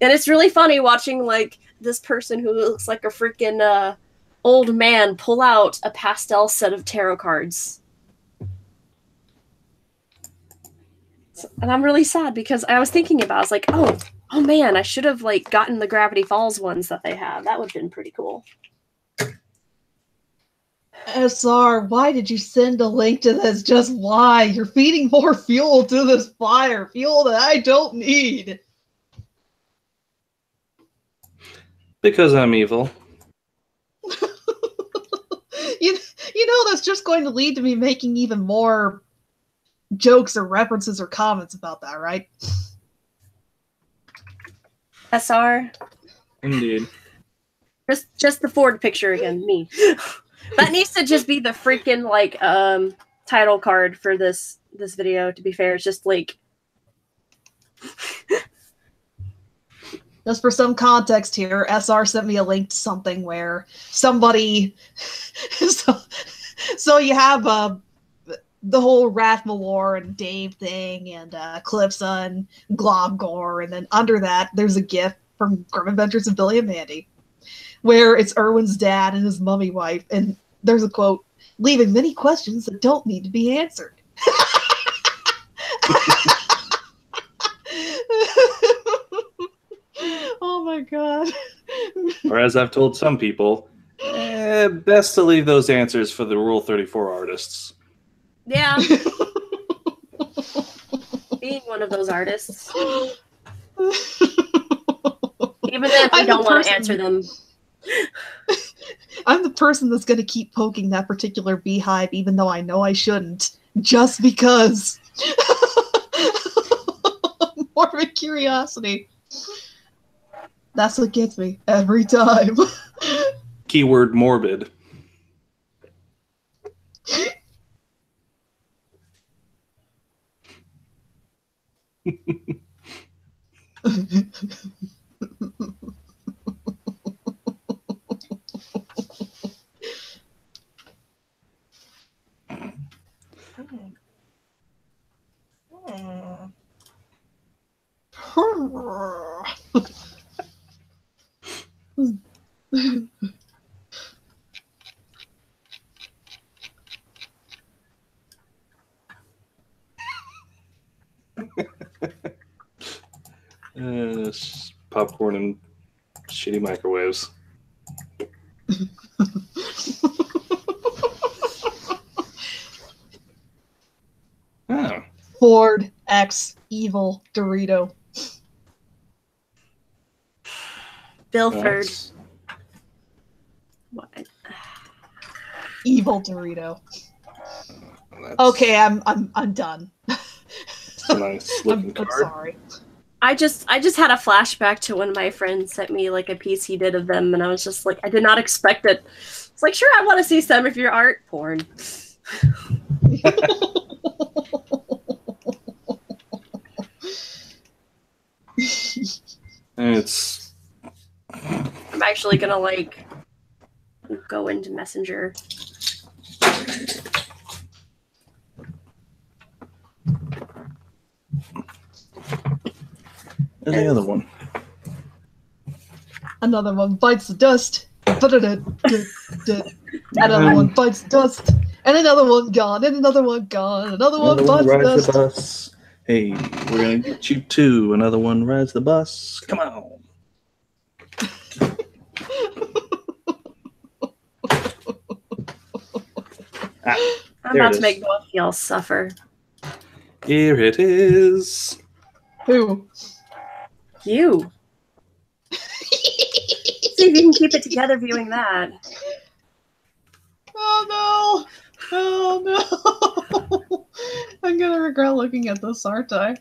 B: And it's really funny watching, like, this person who looks like a freaking old man pull out a pastel set of tarot cards. And I'm really sad because I was thinking about it. I was like, oh man, I should have like gotten the Gravity Falls ones that they have. That would have been pretty cool.
A: SR, why did you send a link to this? Just why? You're feeding more fuel to this fire. Fuel that I don't need.
C: Because I'm evil.
A: You know that's just going to lead to me making even more jokes or references or comments about that, right?
B: SR.
C: Indeed.
B: Just the Ford picture again, me. That needs to just be the freaking like title card for this video, to be fair. It's just like
A: just for some context here, SR sent me a link to something where somebody so you have the whole Rathmalor and Dave thing and Calypsa and Globgore, and then under that there's a GIF from Grim Adventures of Billy and Mandy where it's Erwin's dad and his mummy wife, and there's a quote, leaving many questions that don't need to be answered. Oh my god.
C: Or as I've told some people, best to leave those answers for the Rule 34 artists.
B: Yeah. Being one of those artists. Even if we don't want to answer them.
A: I'm the person that's going to keep poking that particular beehive, even though I know I shouldn't, just because. Morbid curiosity. That's what gets me every time.
C: Keyword morbid. Popcorn and shitty microwaves. Oh.
A: Ford X Evil Dorito.
B: Bilford. What?
A: Evil Dorito. Okay, I'm done.
C: That's a nice looking card.
A: I'm sorry.
B: I just had a flashback to when my friend sent me like a piece he did of them, and I was just like, I did not expect it. It's like, sure, I want to see some of your art. Porn.
C: It's.
B: I'm actually gonna like go into Messenger.
C: There's the other one.
A: Another one bites the dust. Another one bites the dust. And another one gone. And another one gone. Another one bites the
C: rides
A: dust.
C: the bus. Hey, we're gonna get you too. Another one rides the bus. Come on.
B: I'm about to make both of y'all suffer.
C: Here it is.
A: Who?
B: You. See if you can keep it together viewing that.
A: Oh no! Oh no! I'm gonna regret looking at this, aren't I?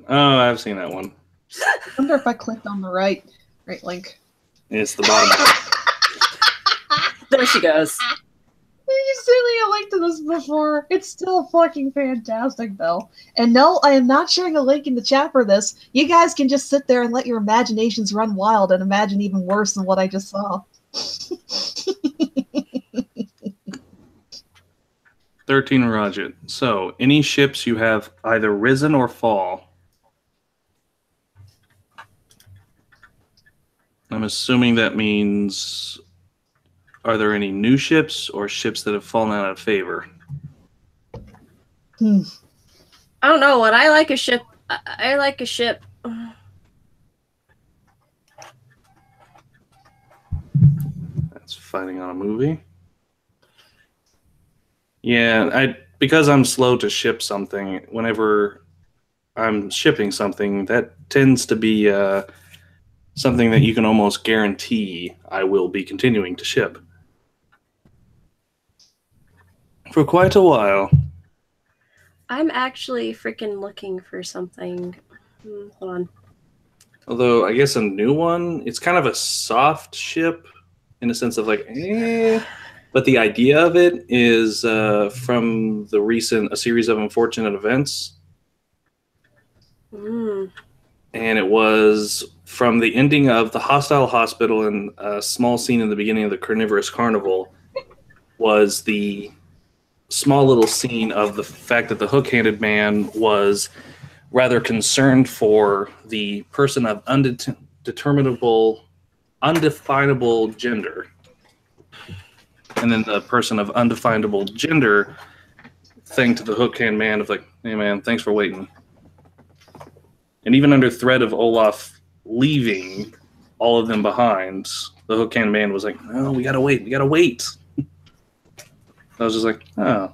C: Oh, I've seen that one.
A: I wonder if I clicked on the right link.
C: It's the bottom.
B: There she goes.
A: You sent me a link to this before. It's still fucking fantastic, though. And no, I am not sharing a link in the chat for this. You guys can just sit there and let your imaginations run wild and imagine even worse than what I just saw.
C: 13 Rajit. So, any ships you have either risen or fall. I'm assuming that means, are there any new ships or ships that have fallen out of favor?
B: I don't know what I like a ship. I like a ship.
C: That's fighting on a movie. Yeah, because I'm slow to ship something. Whenever I'm shipping something, that tends to be something that you can almost guarantee I will be continuing to ship for quite a while.
B: I'm actually freaking looking for something. Hold on.
C: Although I guess a new one, it's kind of a soft ship in a sense of like, but the idea of it is from the recent A Series of Unfortunate Events.
B: Mm.
C: And it was from the ending of the Hostile Hospital and a small scene in the beginning of the Carnivorous Carnival was the small little scene of the fact that the hook-handed man was rather concerned for the person of undefinable gender. And then the person of undefinable gender thanked the hook-hand man of like, hey man, thanks for waiting. And even under threat of Olaf leaving all of them behind, the hook-hand man was like, no, we gotta wait. I was just like, oh,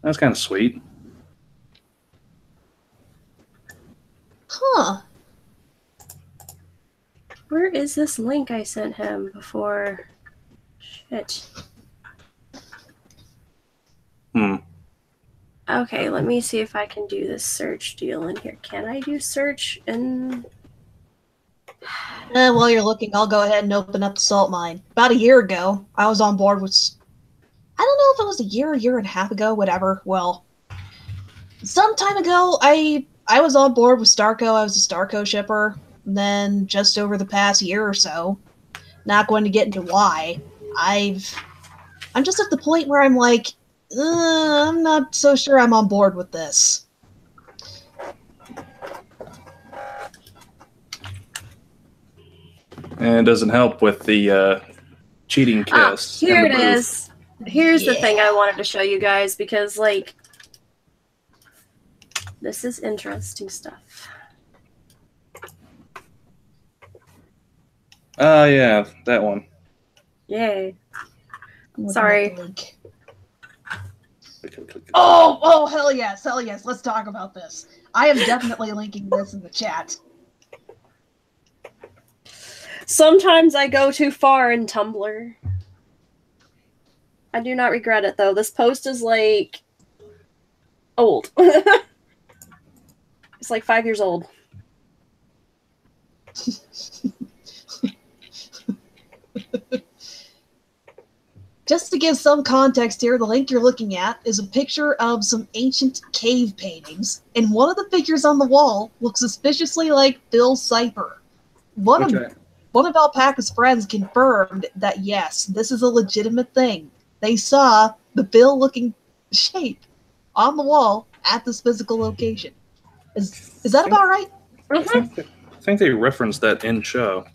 C: that's kind of sweet.
A: Huh.
B: Where is this link I sent him before? Shit. Okay, let me see if I can do this search deal in here. Can I do search in...
A: While you're looking, I'll go ahead and open up the salt mine. About a year ago, I was on board with... I don't know if it was a year and a half ago, whatever. Well, some time ago, I was on board with Starco. I was a Starco shipper. And then just over the past year or so, not going to get into why, I'm just at the point where I'm like, I'm not so sure I'm on board with this.
C: And it doesn't help with the cheating kiss.
B: Here it is. Here's the thing I wanted to show you guys because, like, this is interesting stuff.
C: Oh, yeah, that one.
B: Yay. Sorry.
A: Oh, hell yes, let's talk about this. I am definitely linking this in the chat.
B: Sometimes I go too far in Tumblr. I do not regret it, though. This post is, like, old. It's like 5 years old.
A: Just to give some context here, the link you're looking at is a picture of some ancient cave paintings, and one of the figures on the wall looks suspiciously like Bill Cipher. One of Alpaca's friends confirmed that yes, this is a legitimate thing. They saw the Bill-looking shape on the wall at this physical location. Is that about right?
B: Mm-hmm.
C: I think they referenced that in show.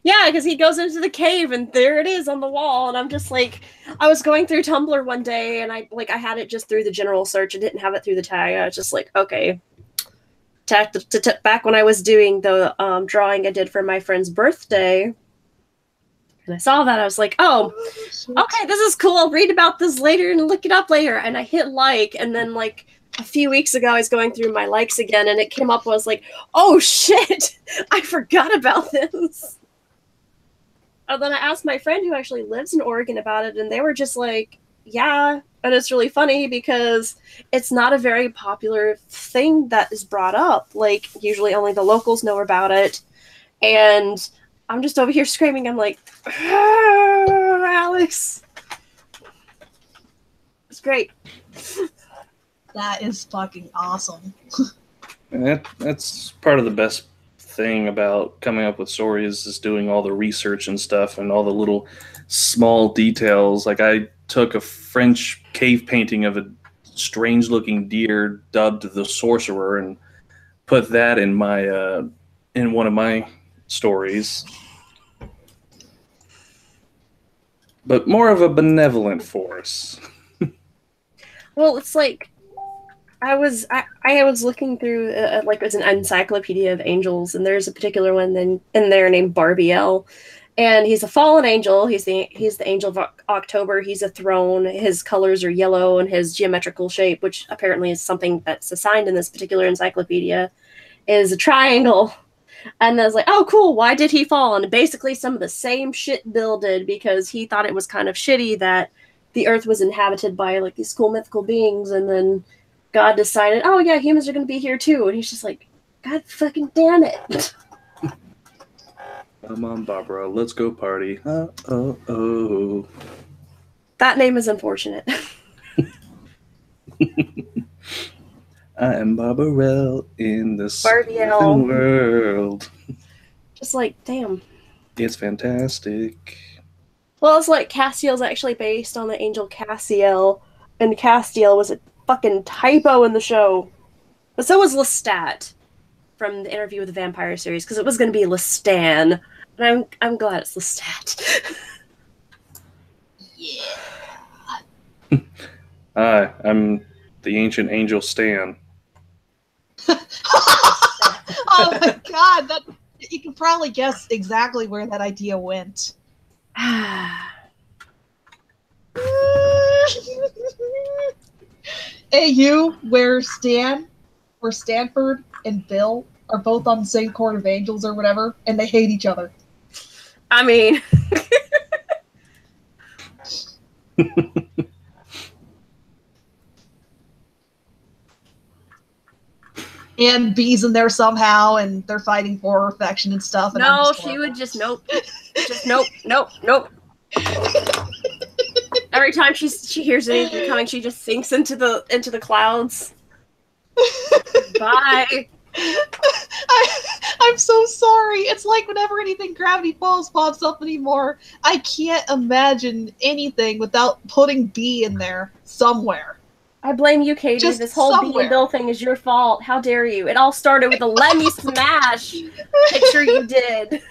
B: Yeah, because he goes into the cave and there it is on the wall, and I'm just like, I was going through Tumblr one day and I had it just through the general search. I didn't have it through the tag. I was just like, okay. Back when I was doing the drawing I did for my friend's birthday, and I saw that, I was like, oh, okay, this is cool. I'll read about this later and look it up later. And I hit like, and then like a few weeks ago, I was going through my likes again, and it came up. I was like, oh shit, I forgot about this. And then I asked my friend who actually lives in Oregon about it, and they were just like, yeah. And it's really funny because it's not a very popular thing that is brought up. Like, usually only the locals know about it. And I'm just over here screaming. I'm like, Alex. It's great.
A: That is fucking awesome.
C: That's part of the best thing about coming up with stories is doing all the research and stuff and all the little small details. Like I took a French cave painting of a strange looking deer dubbed the Sorcerer and put that in my in one of my stories, but more of a benevolent force.
B: Well, it's like I was looking through like it's an encyclopedia of angels, and there's a particular one in there named Barbiel, and he's a fallen angel. He's the angel of October. He's a throne. His colors are yellow, and his geometrical shape, which apparently is something that's assigned in this particular encyclopedia, is a triangle. And I was like, oh, cool. Why did he fall? And basically, some of the same shit Bill did, because he thought it was kind of shitty that the Earth was inhabited by like these cool mythical beings, and then God decided, oh yeah, humans are going to be here too. And he's just like, God fucking damn it.
C: Come on, Barbara, let's go party. Oh.
B: That name is unfortunate.
C: I am Barbarelle in the
B: Barbiel
C: world.
B: Just like, damn.
C: It's fantastic.
B: Well, it's like Castiel's actually based on the angel Castiel, and Castiel was a fucking typo in the show. But so was Lestat from the Interview with the Vampire series, because it was going to be Lestan. And I'm glad it's Lestat.
A: Yeah.
C: Hi, I'm the ancient angel Stan.
A: Oh my god, that you can probably guess exactly where that idea went. Hey, where Stanford and Bill are both on the same court of angels or whatever, and they hate each other.
B: I mean...
A: And Bee's in there somehow, and they're fighting for her affection and stuff. And
B: no, she would just nope. Just nope. Every time she hears anything coming, she just sinks into the clouds. Bye.
A: I'm so sorry. It's like whenever anything Gravity Falls pops up anymore, I can't imagine anything without putting Bee in there somewhere.
B: I blame you, Katie.
A: Just
B: this whole Bee and Bill thing is your fault. How dare you? It all started with a let me smash picture you did.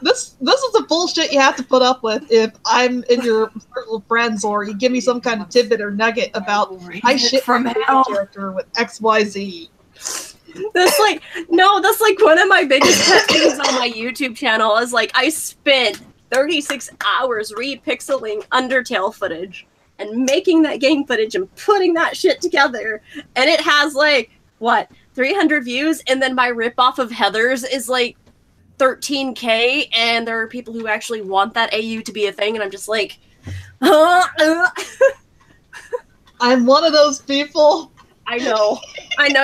A: This is the bullshit you have to put up with if I'm in your circle of friends, or you give me some kind of tidbit or nugget about I shit from hell character with XYZ.
B: That's like one of my biggest pet peeves on my YouTube channel is like I spent 36 hours repixeling Undertale footage and making that game footage and putting that shit together, and it has like what 300 views, and then my ripoff of Heather's is like 13K, and there are people who actually want that AU to be a thing, and I'm just like,
A: I'm one of those people.
B: I know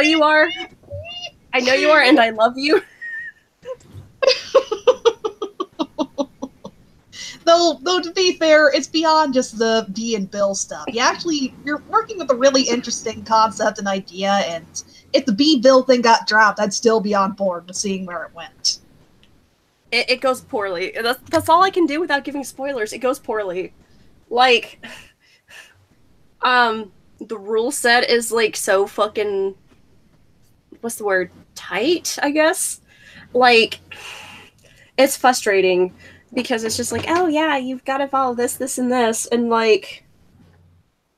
B: you are, and I love you.
A: Though to be fair, it's beyond just the Bee and Bill stuff. You're working with a really interesting concept and idea, and if the Bee Bill thing got dropped, I'd still be on board with seeing where it went.
B: It goes poorly. That's all I can do without giving spoilers. It goes poorly. Like, the rule set is like so fucking, what's the word? Tight, I guess? Like, it's frustrating. Because it's just like, oh yeah, you've got to follow this, this, and this, and like,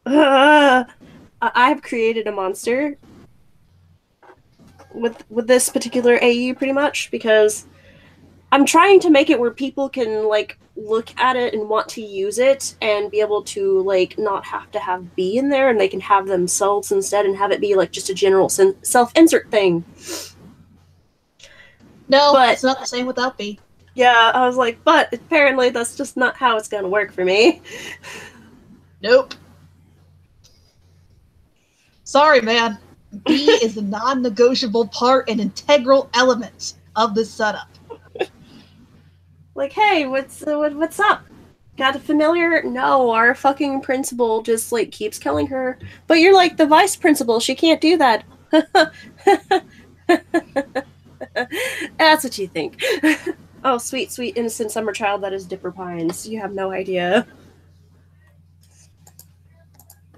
B: I've created a monster with this particular AU pretty much, because I'm trying to make it where people can like look at it and want to use it and be able to like not have to have Bee in there, and they can have themselves instead and have it be like just a general self-insert thing.
A: No, but it's not the same without Bee.
B: Yeah, I was like, but apparently that's just not how it's gonna work for me.
A: Nope. Sorry, man. Bee is a non-negotiable part and integral element of this setup.
B: Like, hey, what's up? Got a familiar? No, our fucking principal just like keeps killing her. But you're like the vice principal. She can't do that. That's what you think. Oh, sweet, sweet, innocent summer child that is Dipper Pines. You have no idea.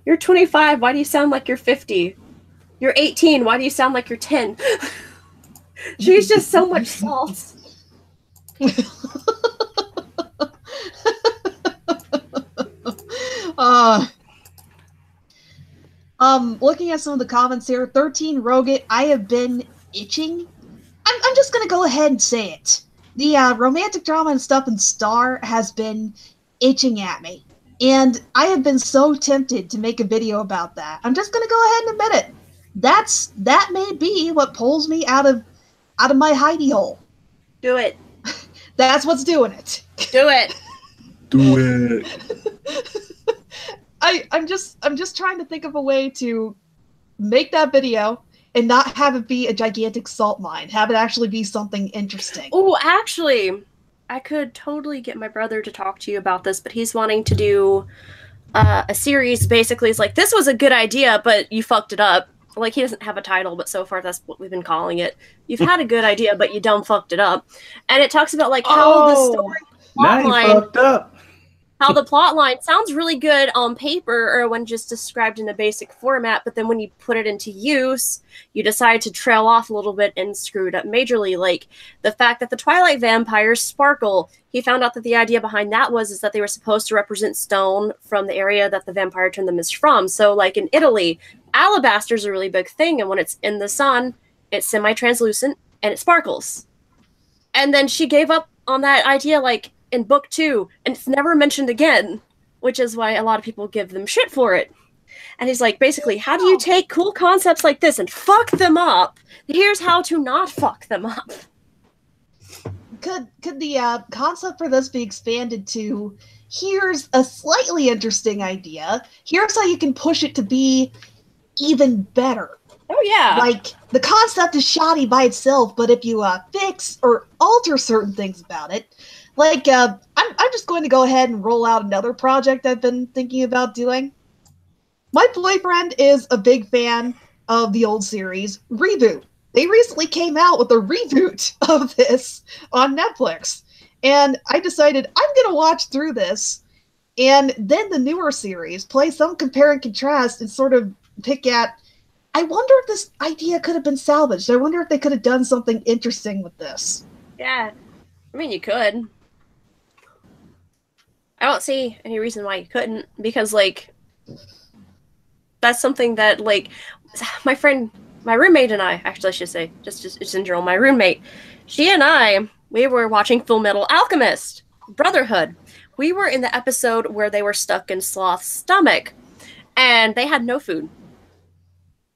B: You're 25. Why do you sound like you're 50? You're 18. Why do you sound like you're 10? She's just so much salt.
A: Looking at some of the comments here, 13 Roget, I have been itching. I'm just gonna go ahead and say it. The romantic drama and stuff in Star has been itching at me. And I have been so tempted to make a video about that. I'm just gonna go ahead and admit it. That may be what pulls me out of my hidey hole.
B: Do it.
A: That's what's doing it.
B: Do it.
C: Do it.
A: I'm just trying to think of a way to make that video and not have it be a gigantic salt mine. Have it actually be something interesting.
B: Oh, actually, I could totally get my brother to talk to you about this, but he's wanting to do a series. Basically, it's like, this was a good idea, but you fucked it up. Like, he doesn't have a title, but so far that's what we've been calling it. You've had a good idea, but you dumb fucked it up. And it talks about like how the story
C: now you fucked up.
B: How the plot line sounds really good on paper or when just described in a basic format, but then when you put it into use, you decide to trail off a little bit and screw it up majorly. Like the fact that the Twilight vampires sparkle. He found out that the idea behind that is that they were supposed to represent stone from the area that the vampire turned them is from. So like in Italy, alabaster is a really big thing, and when it's in the sun, it's semi-translucent and it sparkles. And then she gave up on that idea like in book 2, and it's never mentioned again, which is why a lot of people give them shit for it. And he's like, basically, how do you take cool concepts like this and fuck them up? Here's how to not fuck them up.
A: Could the concept for this be expanded to, here's a slightly interesting idea, here's how you can push it to be even better?
B: Oh, yeah.
A: Like, the concept is shoddy by itself, but if you fix or alter certain things about it, like, I'm just going to go ahead and roll out another project I've been thinking about doing. My boyfriend is a big fan of the old series, Reboot. They recently came out with a reboot of this on Netflix. And I decided I'm going to watch through this, and then the newer series, play some compare and contrast, and sort of pick at, I wonder if this idea could have been salvaged. I wonder if they could have done something interesting with this.
B: Yeah. I mean, you could. I don't see any reason why you couldn't, because, like, that's something that, like, my roommate and I, actually I should say, just in general, my roommate, she and I, we were watching Full Metal Alchemist, Brotherhood. We were in the episode where they were stuck in Sloth's stomach, and they had no food.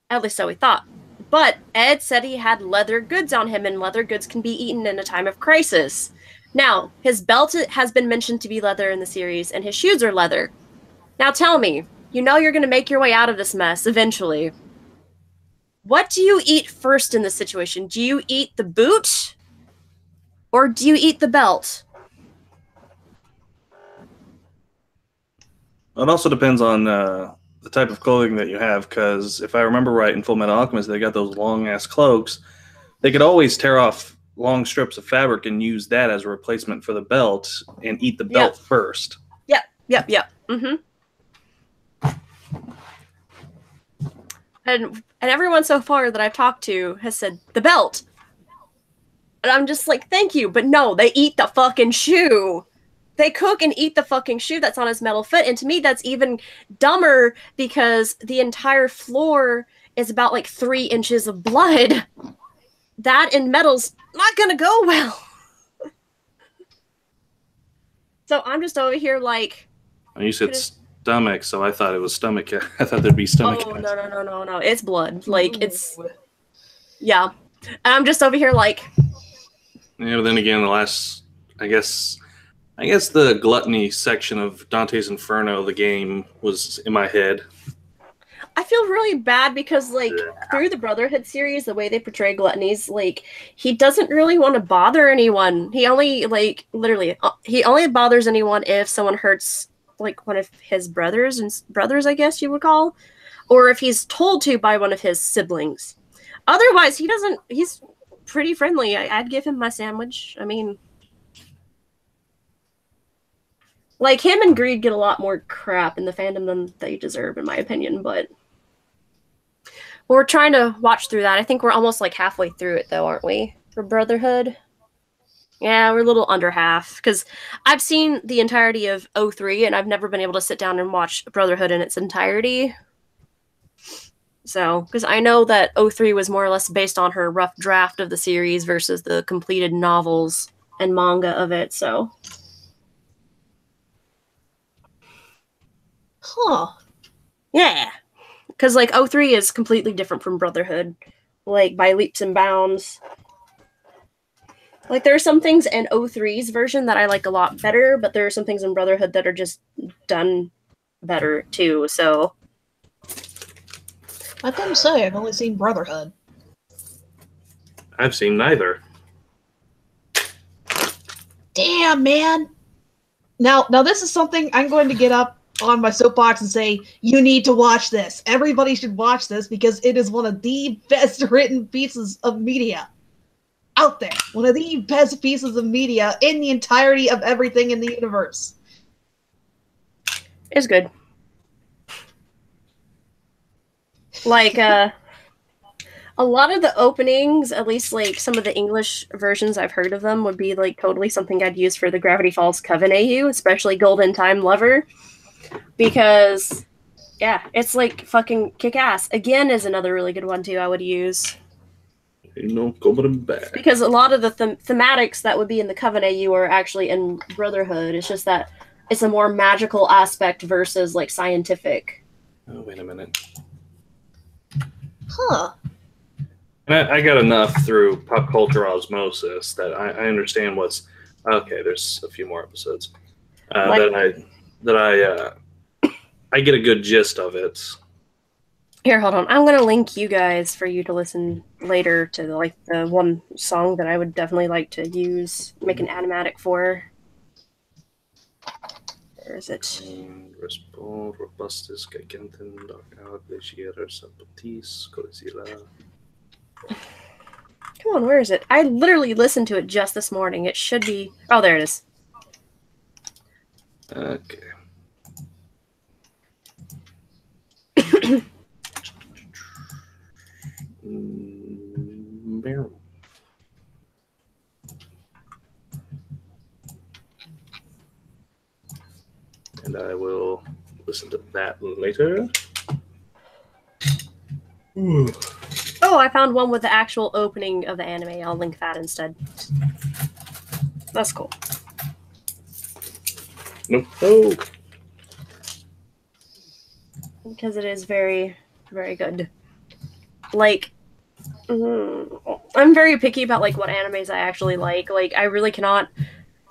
B: At least so we thought. But Ed said he had leather goods on him, and leather goods can be eaten in a time of crisis. Now, his belt has been mentioned to be leather in the series, and his shoes are leather. Now tell me, you know you're going to make your way out of this mess eventually. What do you eat first in this situation? Do you eat the boot? Or do you eat the belt?
C: It also depends on the type of clothing that you have, because if I remember right, in Full Metal Alchemist, they got those long-ass cloaks. They could always tear off long strips of fabric and use that as a replacement for the belt and eat the belt first.
B: Yep. Mm-hmm. And everyone so far that I've talked to has said, the belt. And I'm just like, thank you, but no, they eat the fucking shoe. They cook and eat the fucking shoe that's on his metal foot, and to me that's even dumber because the entire floor is about like 3 inches of blood. That in metal's not gonna go well. So I'm just over here like...
C: You said stomach, so I thought it was stomach. I thought there'd be stomach.
B: Oh, no. It's blood. Like, it's... Yeah. And I'm just over here like...
C: Yeah, but then again, the last... I guess the gluttony section of Dante's Inferno, the game, was in my head.
B: I feel really bad because, like, through the Brotherhood series, the way they portray gluttonies, like, he doesn't really want to bother anyone. He only, like, literally, he only bothers anyone if someone hurts, like, one of his brothers, I guess you would call, or if he's told to by one of his siblings. Otherwise, he's pretty friendly. I'd give him my sandwich. I mean... Like, him and Greed get a lot more crap in the fandom than they deserve, in my opinion, but... We're trying to watch through that. I think we're almost, like, halfway through it, though, aren't we? For Brotherhood? Yeah, we're a little under half, because I've seen the entirety of 03, and I've never been able to sit down and watch Brotherhood in its entirety. So, because I know that 03 was more or less based on her rough draft of the series versus the completed novels and manga of it, so.
A: Huh.
B: Yeah. Because, like, 03 is completely different from Brotherhood, like, by leaps and bounds. Like, there are some things in 03's version that I like a lot better, but there are some things in Brotherhood that are just done better, too, so.
A: I couldn't say. I've only seen Brotherhood.
C: I've seen neither.
A: Damn, man. Now this is something I'm going to get up on my soapbox and say, you need to watch this. Everybody should watch this because it is one of the best written pieces of media out there. One of the best pieces of media in the entirety of everything in the universe.
B: It's good. Like, a lot of the openings, at least, like, some of the English versions I've heard of them would be, like, totally something I'd use for the Gravity Falls Coven AU, especially Golden Time Lover. Because, yeah, it's, like, fucking kick-ass. Again is another really good one, too, I would use. Because a lot of the thematics that would be in the Coven AU are actually in Brotherhood. It's just that it's a more magical aspect versus, like, scientific.
C: Oh, wait a minute.
A: Huh.
C: And I got enough through pop culture osmosis that I understand what's okay. There's a few more episodes that I get a good gist of it.
B: Here, hold on. I'm gonna link you guys for you to listen later to, like, the one song that I would definitely like to use, make an animatic for. Where is it?
C: Robustus, Giganten, Dark Glaciator, Sapatis, Godzilla.
B: Come on, where is it? I literally listened to it just this morning. It should be... Oh, there it is.
C: Okay. And I will listen to that later. Ooh.
B: Oh, I found one with the actual opening of the anime. I'll link that instead. That's cool.
C: Nope. Oh.
B: Because it is very, very good. Like, I'm very picky about, like, what animes I actually like. Like, I really cannot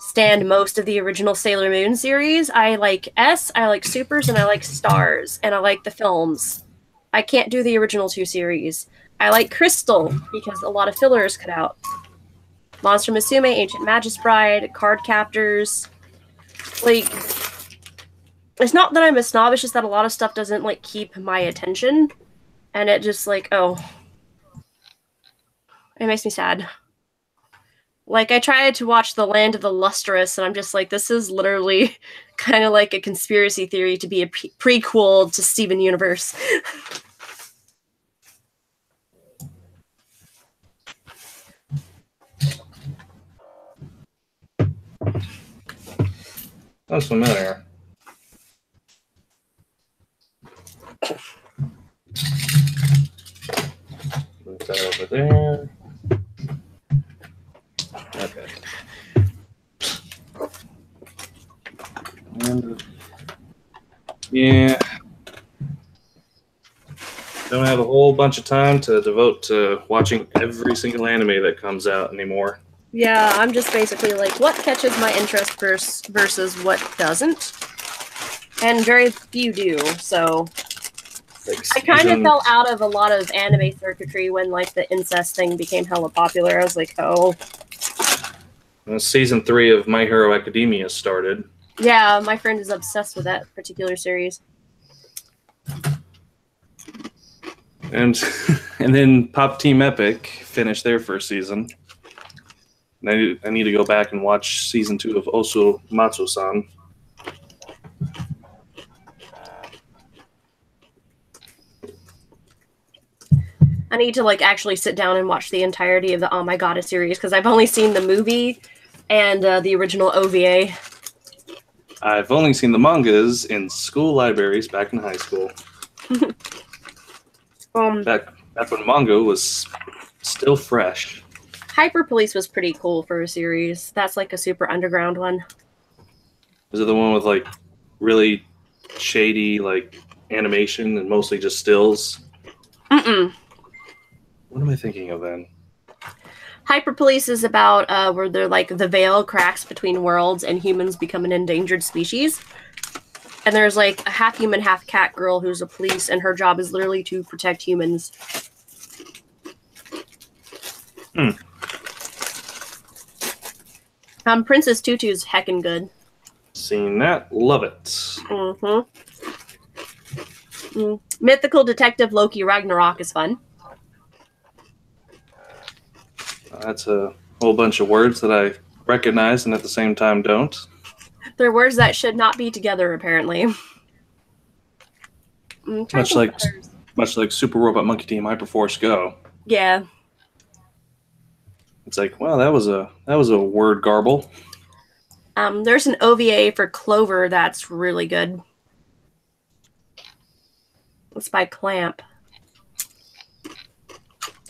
B: stand most of the original Sailor Moon series. I like S, I like Supers, and I like Stars, and I like the films. I can't do the original 2 series. I like Crystal, because a lot of filler is cut out. Monster Musume, Ancient Magus Bride, Card Captors. Like, it's not that I'm a snob, it's just that a lot of stuff doesn't, like, keep my attention. And it just, like, oh. It makes me sad. Like, I tried to watch The Land of the Lustrous, and I'm just like, this is literally kind of like a conspiracy theory to be a prequel to Steven Universe.
C: That's familiar. Move that over there. Okay. And, yeah. Don't have a whole bunch of time to devote to watching every single anime that comes out anymore.
B: Yeah, I'm just basically like, what catches my interest versus what doesn't? And very few do, so...
C: Like
B: I kind of fell out of a lot of anime circuitry when, like, the incest thing became hella popular. I was like, oh...
C: Season 3 of My Hero Academia started.
B: Yeah, my friend is obsessed with that particular series.
C: And then Pop Team Epic finished their first season. And I need to go back and watch season 2 of Osu Matsu-san.
B: I need to, like, actually sit down and watch the entirety of the Oh My Goddess series, because I've only seen the movie, and the original OVA.
C: I've only seen the mangas in school libraries back in high school. Back when manga was still fresh.
B: Hyper Police was pretty cool for a series. That's like a super underground one.
C: Is it the one with like really shady like animation and mostly just stills?
B: Mm-mm.
C: What am I thinking of then?
B: Hyper Police is about where they're like the veil cracks between worlds and humans become an endangered species. And there's like a half human, half cat girl who's a police, and her job is literally to protect humans. Princess Tutu's heckin' good.
C: Seen that, love it.
B: Mm-hmm. Mythical Detective Loki Ragnarok is fun.
C: That's a whole bunch of words that I recognize and at the same time don't.
B: They're words that should not be together, apparently.
C: Much like Super Robot Monkey Team Hyperforce Go.
B: Yeah.
C: It's like, wow, that was a word garble.
B: There's an OVA for Clover that's really good. It's by Clamp.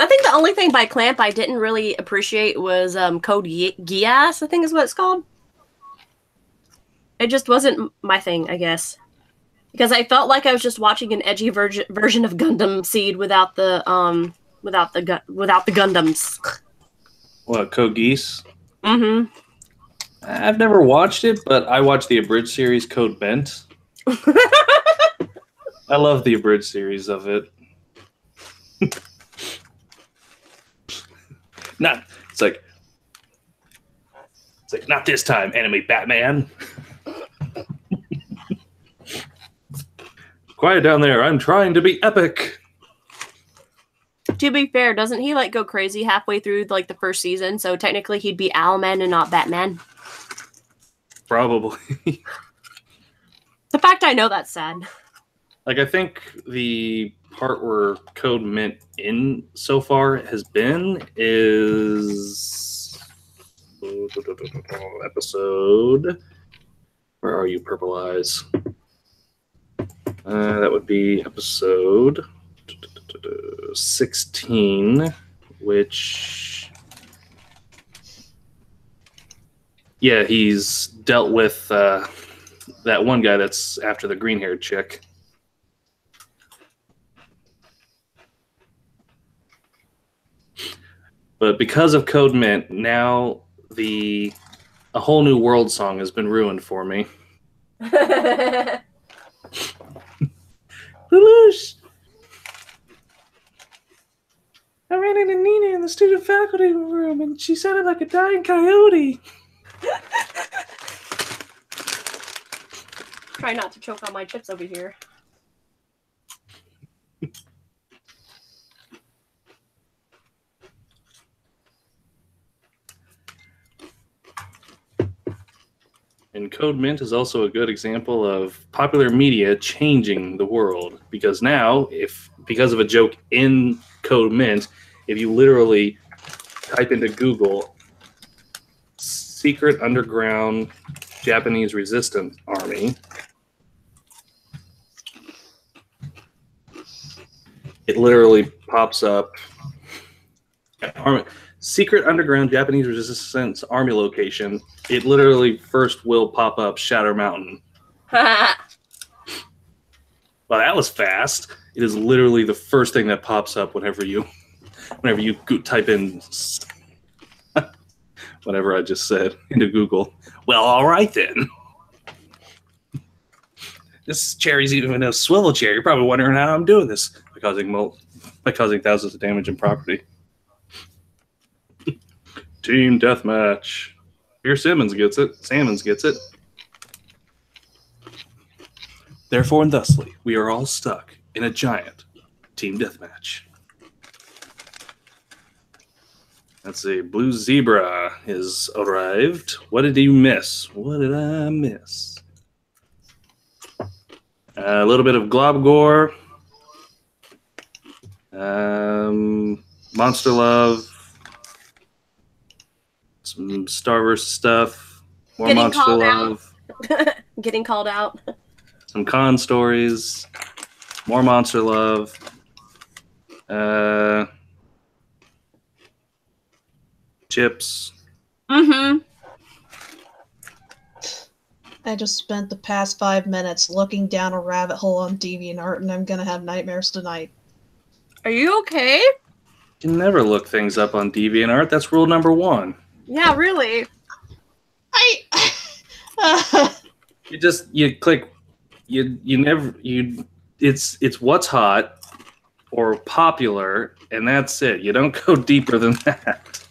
B: I think the only thing by Clamp I didn't really appreciate was Code Geass, I think is what it's called. It just wasn't my thing, I guess. Because I felt like I was just watching an edgy version of Gundam Seed without the Gundams.
C: What, Code Geass?
B: Mm-hmm.
C: I've never watched it, but I watched the abridged series Code Bent. I love the abridged series of it. It's like not this time, anime Batman. Quiet down there, I'm trying to be epic.
B: To be fair, doesn't he like go crazy halfway through like the first season? So technically he'd be Owlman and not Batman.
C: Probably.
B: The fact I know that's sad.
C: Like, I think the part where Code Mint in so far has been is episode. Where are you, Purple Eyes? That would be episode 16, which, yeah, he's dealt with that one guy that's after the green-haired chick. But because of Code Mint, now a whole new world song has been ruined for me. Lelouch! I ran into Nina in the student faculty room, and she sounded like a dying coyote.
B: Try not to choke on my chips over here.
C: And Code Mint is also a good example of popular media changing the world. Because now, because of a joke in Code Mint, if you literally type into Google secret underground Japanese resistance army, it literally pops up secret underground Japanese resistance army location. It literally first will pop up Shatter Mountain. Well, that was fast. It is literally the first thing that pops up whenever you type in whatever I just said into Google. Well, all right then. This cherry's even a swivel chair. You're probably wondering how I'm doing this by causing thousands of damage and property. Team deathmatch. Here Simmons gets it. Salmons gets it. Therefore and thusly, we are all stuck in a giant team deathmatch. Let's see. Blue Zebra has arrived. What did you miss? What did I miss? A little bit of Globgore. Monster Love. some Starverse stuff, more
B: Getting
C: Monster
B: called
C: Love,
B: Getting called out.
C: some con stories, more Monster Love, chips.
B: Mm-hmm.
A: I just spent the past 5 minutes looking down a rabbit hole on DeviantArt, and I'm gonna have nightmares tonight.
B: Are you okay?
C: You can never look things up on DeviantArt. That's rule number 1.
B: Yeah, really.
C: You click, it's what's hot or popular, and that's it. You don't go deeper than that.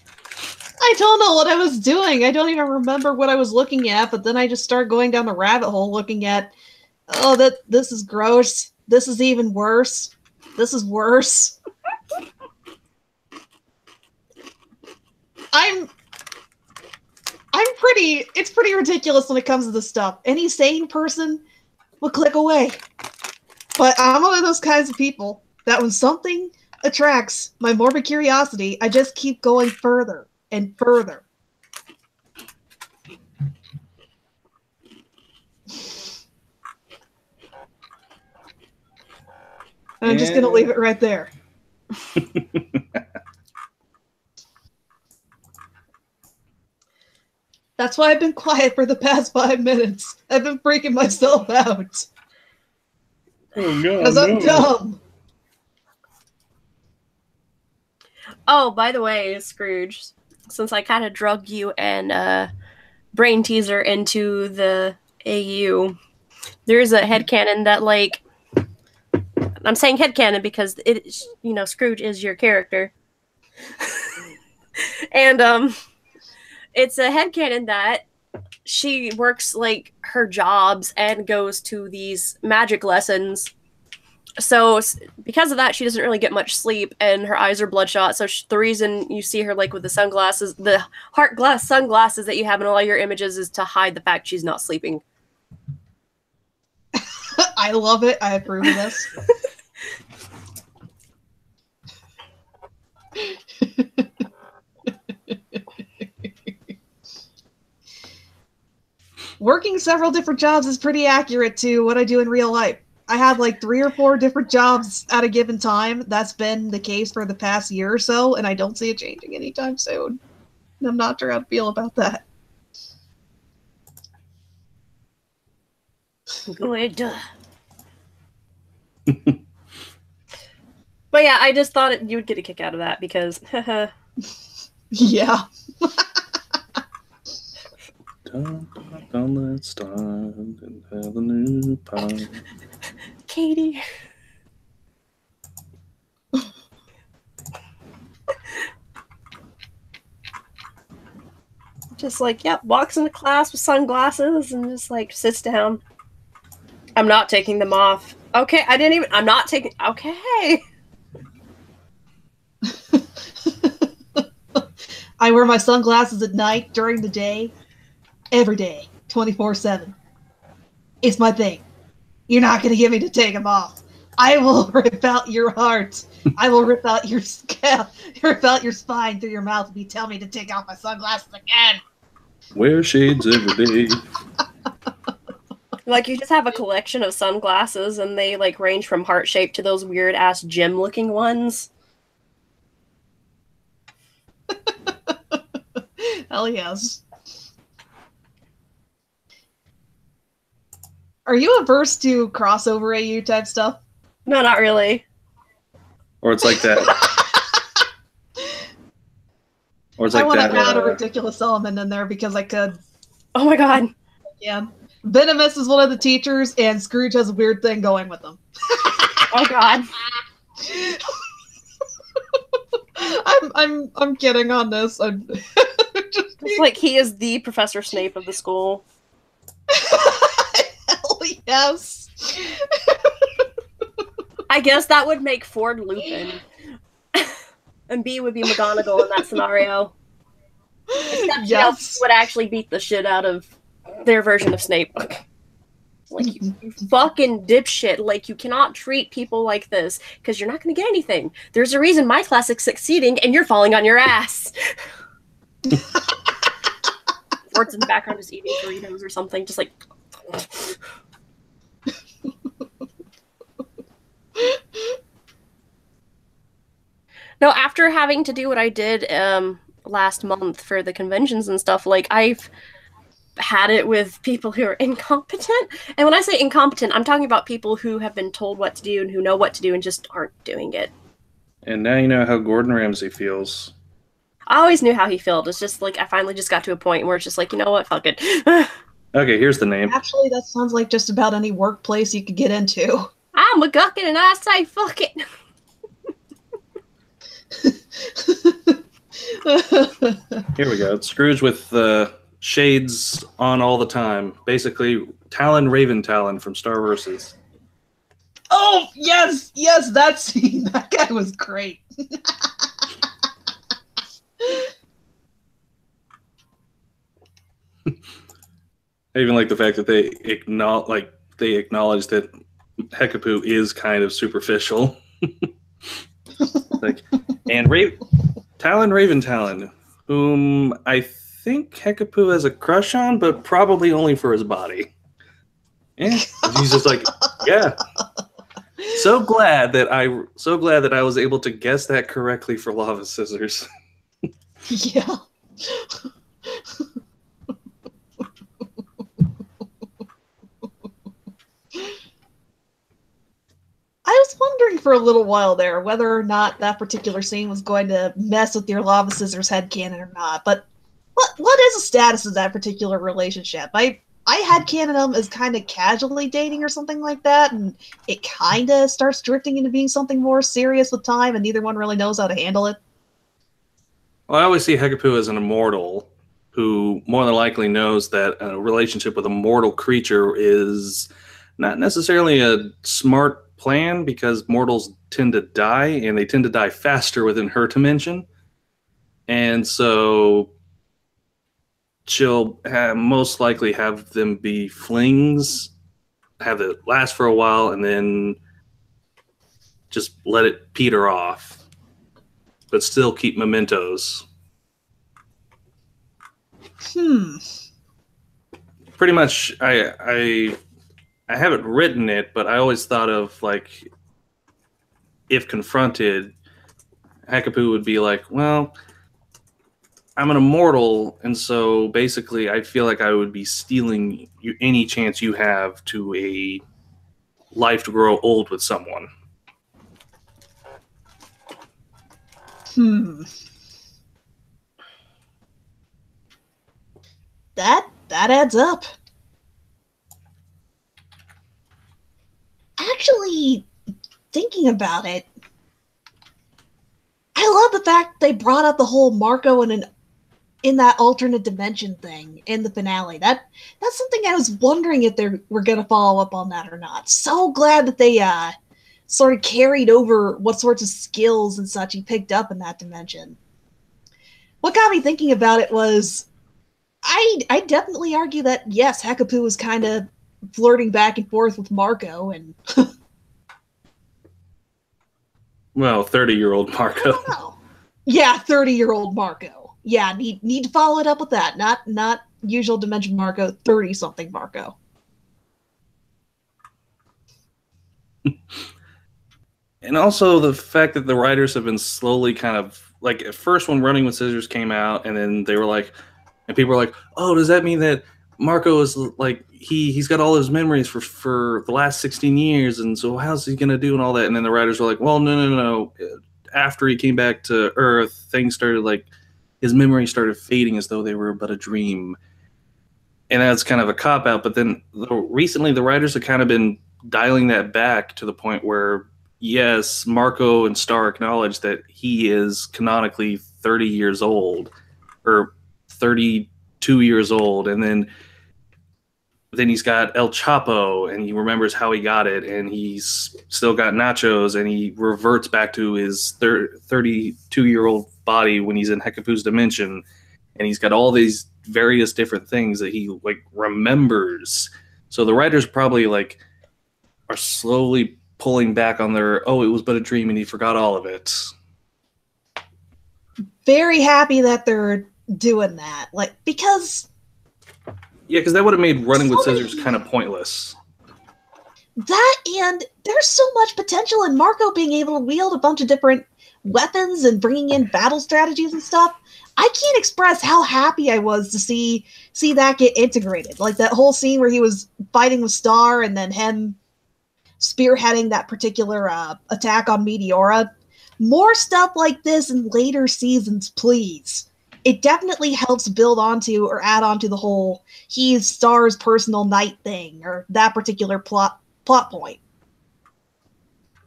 A: I don't know what I was doing. I don't even remember what I was looking at, but then I just started going down the rabbit hole looking at, oh, this is gross. This is even worse. This is worse. It's pretty ridiculous when it comes to this stuff. Any sane person will click away. But I'm one of those kinds of people that when something attracts my morbid curiosity, I just keep going further and further. I'm just going to leave it right there. That's why I've been quiet for the past 5 minutes. I've been freaking myself out.
C: Oh, no.
A: Because I'm dumb.
B: Oh, by the way, Scrooge, since I kind of drug you and Brain Teaser into the AU, there's a headcanon that, like, I'm saying headcanon because Scrooge is your character. And it's a headcanon that she works like her jobs and goes to these magic lessons. So because of that, she doesn't really get much sleep, and her eyes are bloodshot. So the reason you see her like with the sunglasses, the heart glass sunglasses that you have in all your images, is to hide the fact she's not sleeping.
A: I love it. I approve of this. Working several different jobs is pretty accurate to what I do in real life. I have like 3 or 4 different jobs at a given time. That's been the case for the past year or so, and I don't see it changing anytime soon. I'm not sure how to feel about that.
B: Good. But yeah, I just thought you would get a kick out of that because,
A: yeah.
C: Let's start and have a new pie.
B: Katie. Just like, yep, walks into class with sunglasses and just like sits down. I'm not taking them off. Okay, I'm not taking, okay.
A: I wear my sunglasses at night, during the day, every day, 24/7. It's my thing. You're not going to get me to take them off. I will rip out your heart. I will rip out your scalp, rip out your spine through your mouth if you tell me to take off my sunglasses again.
C: Wear shades every day.
B: Like, you just have a collection of sunglasses, and they, like, range from heart-shaped to those weird-ass gem-looking ones.
A: Hell yes. Are you averse to crossover AU type stuff?
B: No, not really.
C: Or it's like that. Or it's like
A: I want
C: that.
A: to add a ridiculous element in there because I could.
B: Oh my god.
A: Yeah. Venomous is one of the teachers, and Scrooge has a weird thing going with him.
B: Oh god.
A: I'm kidding on this.
B: It's like he is the Professor Snape of the school.
A: Hell yes.
B: I guess that would make Ford Lupin. And B would be McGonagall in that scenario. Except yes. Would actually beat the shit out of their version of Snape. Like, you fucking dipshit. Like, you cannot treat people like this, because you're not going to get anything. There's a reason my class is succeeding, and you're falling on your ass. Sports in the background just eating Doritos or something, just like. No, after having to do what I did last month for the conventions and stuff, like I've had it with people who are incompetent. And when I say incompetent, I'm talking about people who have been told what to do and who know what to do and just aren't doing it.
C: And now you know how Gordon Ramsay feels.
B: I always knew how he felt. It's just like I finally just got to a point where it's just like, you know what, fuck it.
C: Okay, here's the name.
A: Actually, that sounds like just about any workplace you could get into.
B: I'm a guckin' and I say fuck it.
C: Here we go. It's Scrooge with shades on all the time. Basically, Talon Raven Talon from Star Versus.
A: Oh, yes, that scene. That guy was great.
C: I even like the fact that they acknowledge that Hekapoo is kind of superficial. Like, and Talon Raven Talon, whom I think Hekapoo has a crush on, but probably only for his body. Yeah, he's just like, yeah. So glad that I was able to guess that correctly for Lava Scissors.
A: Yeah. I was wondering for a little while there whether or not that particular scene was going to mess with your Lava Scissors headcanon or not, but what is the status of that particular relationship? I headcanon them as kind of casually dating or something like that, and it kind of starts drifting into being something more serious with time, and neither one really knows how to handle it.
C: Well, I always see Hekapoo as an immortal who more than likely knows that a relationship with a mortal creature is not necessarily a smart plan because mortals tend to die, and they tend to die faster within her dimension. And so she'll most likely have them be flings, have it last for a while, and then just let it peter off, but still keep mementos. Pretty much, I haven't written it, but I always thought of, like, if confronted, Hekapoo would be like, well, I'm an immortal, and so basically I feel like I would be stealing any chance you have to a life to grow old with someone.
A: That adds up. Actually, thinking about it, I love the fact they brought up the whole Marco in that alternate dimension thing in the finale. That's something I was wondering if they were going to follow up on that or not. So glad that they sort of carried over what sorts of skills and such he picked up in that dimension. What got me thinking about it was I definitely argue that, yes, Hekapoo was kind of flirting back and forth with Marco, and
C: well, 30-year-old Marco.
A: Yeah, 30-year-old Marco. Yeah, need to follow it up with that. Not usual dimension Marco, 30-something Marco.
C: And also the fact that the writers have been slowly kind of, like, at first when Running with Scissors came out, and then they were like, and people were like, oh, does that mean that Marco is, like, he's got all his memories for the last 16 years, and so how's he going to do and all that? And then the writers were like, well, no. After he came back to Earth, things started, like, his memory started fading as though they were but a dream. And that's kind of a cop-out. But then recently the writers have kind of been dialing that back to the point where, yes, Marco and Star acknowledge that he is canonically 30 years old, or 32 years old, and then he's got El Chapo, and he remembers how he got it, and he's still got nachos, and he reverts back to his 32-year-old body when he's in Hekapoo's dimension, and he's got all these various different things that he, like, remembers. So the writers probably, like, are slowly pulling back on their, oh, it was but a dream and he forgot all of it.
A: Very happy that they're doing that, like, because
C: Yeah, because that would have made running with
A: So
C: scissors kind of pointless.
A: That, and there's so much potential in Marco being able to wield a bunch of different weapons and bringing in battle strategies and stuff. I can't express how happy I was to see that get integrated. Like that whole scene where he was fighting with Star and then him spearheading that particular attack on Meteora. More stuff like this in later seasons, please. It definitely helps build onto or add on to the whole he's Star's personal knight thing or that particular plot point.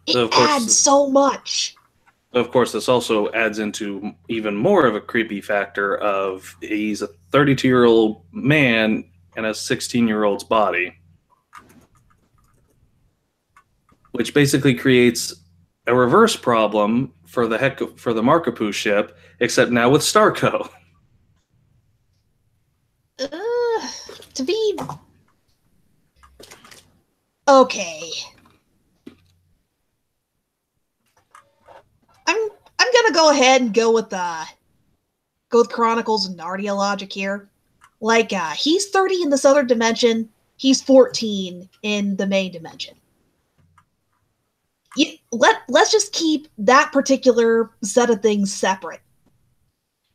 A: It adds so much.
C: Of course, this also adds into even more of a creepy factor of he's a 32-year-old man in a 16-year-old's body, which basically creates a reverse problem for the Markapoo ship, except now with Starco.
A: To be okay. I'm gonna go ahead and go with Chronicles and Narnia logic here. Like he's 30 in this other dimension, he's 14 in the main dimension. Let's just keep that particular set of things separate.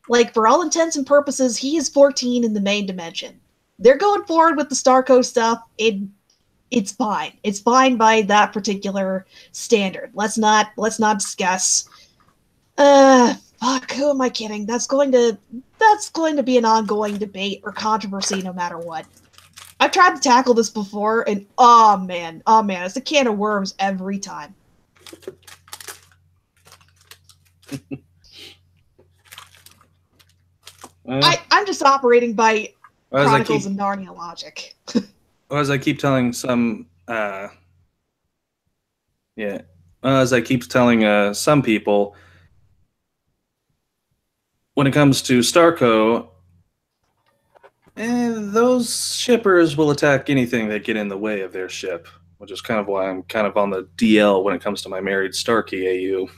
A: Like, for all intents and purposes, he is 14 in the main dimension. They're going forward with the Starco stuff. It's fine. It's fine by that particular standard. Let's not discuss. Fuck, who am I kidding? That's going to be an ongoing debate or controversy no matter what. I've tried to tackle this before, and oh man, it's a can of worms every time. I'm just operating by Chronicles and Narnia logic.
C: As I keep telling some, as I keep telling some people, when it comes to Starco, those shippers will attack anything that get in the way of their ship, which is kind of why I'm kind of on the DL when it comes to my married Starkey AU.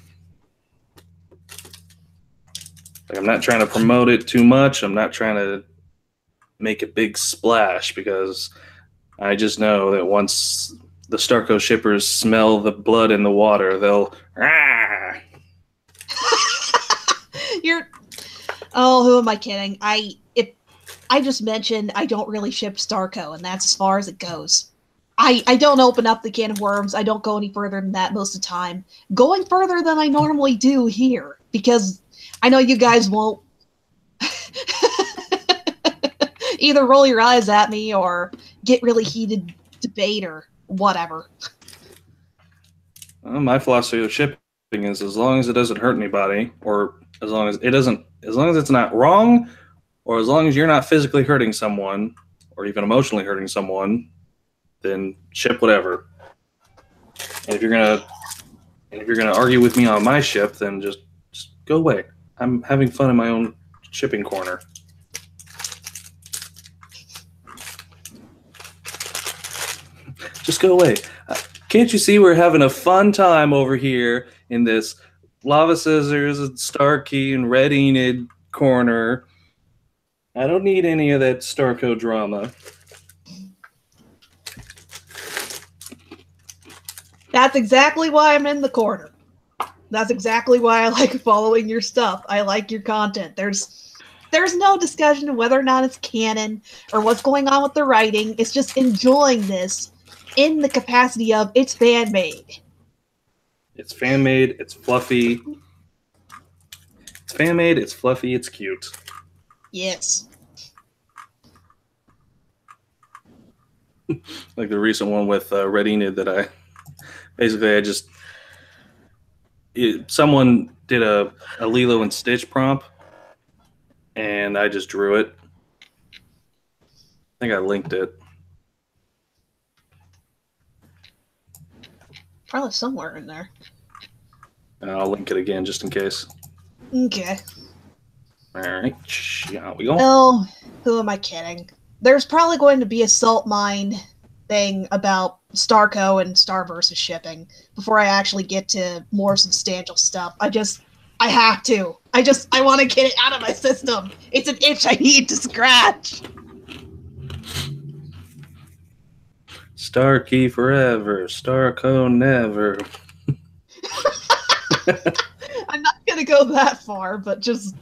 C: Like, I'm not trying to promote it too much. I'm not trying to make a big splash because I just know that once the Starco shippers smell the blood in the water, they'll.
A: Who am I kidding? I just mentioned I don't really ship Starco, and that's as far as it goes. I don't open up the can of worms. I don't go any further than that most of the time. Going further than I normally do here, because I know you guys won't either roll your eyes at me or get really heated debate or whatever.
C: My philosophy of shipping is as long as it doesn't hurt anybody, or as long as it's not wrong, or as long as you're not physically hurting someone or even emotionally hurting someone, then ship whatever. And if you're gonna argue with me on my ship, then just go away. I'm having fun in my own shipping corner. Just go away. Can't you see we're having a fun time over here in this Lava Scissors and Starkey and Red Enid corner? I don't need any of that Starco drama.
A: That's exactly why I'm in the corner. That's exactly why I like following your stuff. I like your content. There's no discussion of whether or not it's canon or what's going on with the writing. It's just enjoying this in the capacity of it's fan-made.
C: It's fan-made, it's fluffy. It's fan-made, it's fluffy, it's cute.
A: Yes.
C: Like the recent one with Red Enid that someone did a Lilo and Stitch prompt, and I just drew it. I think I linked it.
A: Probably somewhere in there.
C: And I'll link it again just in case.
A: Okay.
C: All right, here we go.
A: Well, who am I kidding? There's probably going to be a salt mine thing about Starco and Star versus shipping before I actually get to more substantial stuff. I have to. I want to get it out of my system. It's an itch I need to scratch.
C: Starkey forever, Starco never.
A: I'm not gonna go that far, but just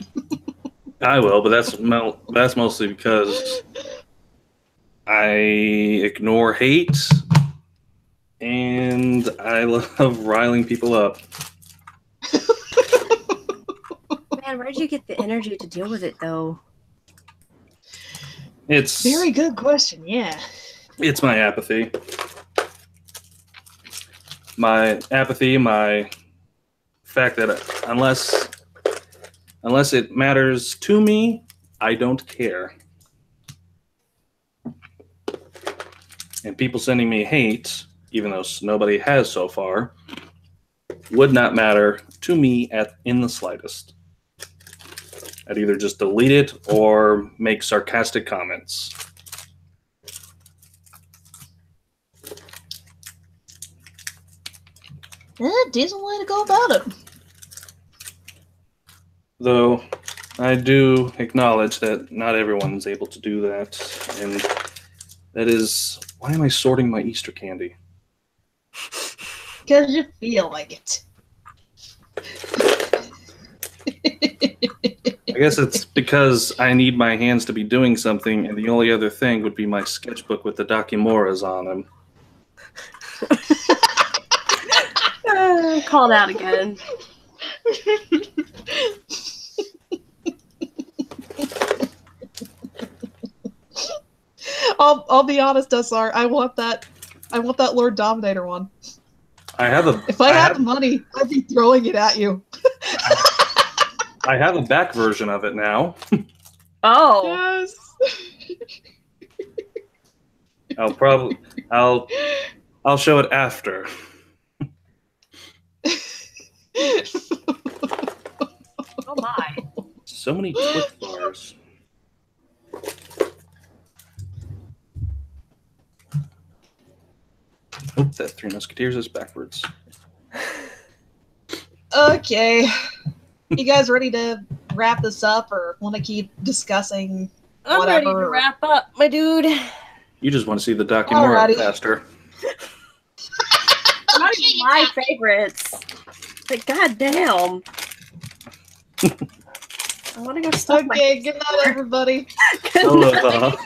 C: I will, but that's mostly because I ignore hate and I love riling people up.
B: Man, where did you get the energy to deal with it, though?
C: It's
A: very good question. Yeah.
C: It's my apathy. My apathy, my fact that unless it matters to me, I don't care. And people sending me hate, even though nobody has so far, would not matter to me in the slightest. I'd either just delete it or make sarcastic comments.
A: Decent way to go about it.
C: Though I do acknowledge that not everyone's able to do that, and that is why am I sorting my Easter candy?
A: Because you feel like it.
C: I guess it's because I need my hands to be doing something, and the only other thing would be my sketchbook with the Dakimuras on them.
B: Called out again.
A: I'll be honest, SR. I want that Lord Dominator one.
C: If
A: I had the money, I'd be throwing it at you.
C: I have a back version of it now.
B: Oh.
A: Yes.
C: I'll show it after.
B: Oh my.
C: So many Twix bars. Oh, that Three Musketeers is backwards.
A: Okay. You guys ready to wrap this up or want to keep discussing
B: I'm
A: whatever?
B: ready to wrap up, my dude.
C: You just want to see the Dakimura
A: Alrighty.
C: faster.
B: Not even my favorites. Like, goddamn. I want to go stuff
A: Okay, good night, everybody.
B: Good night.
C: Aloha.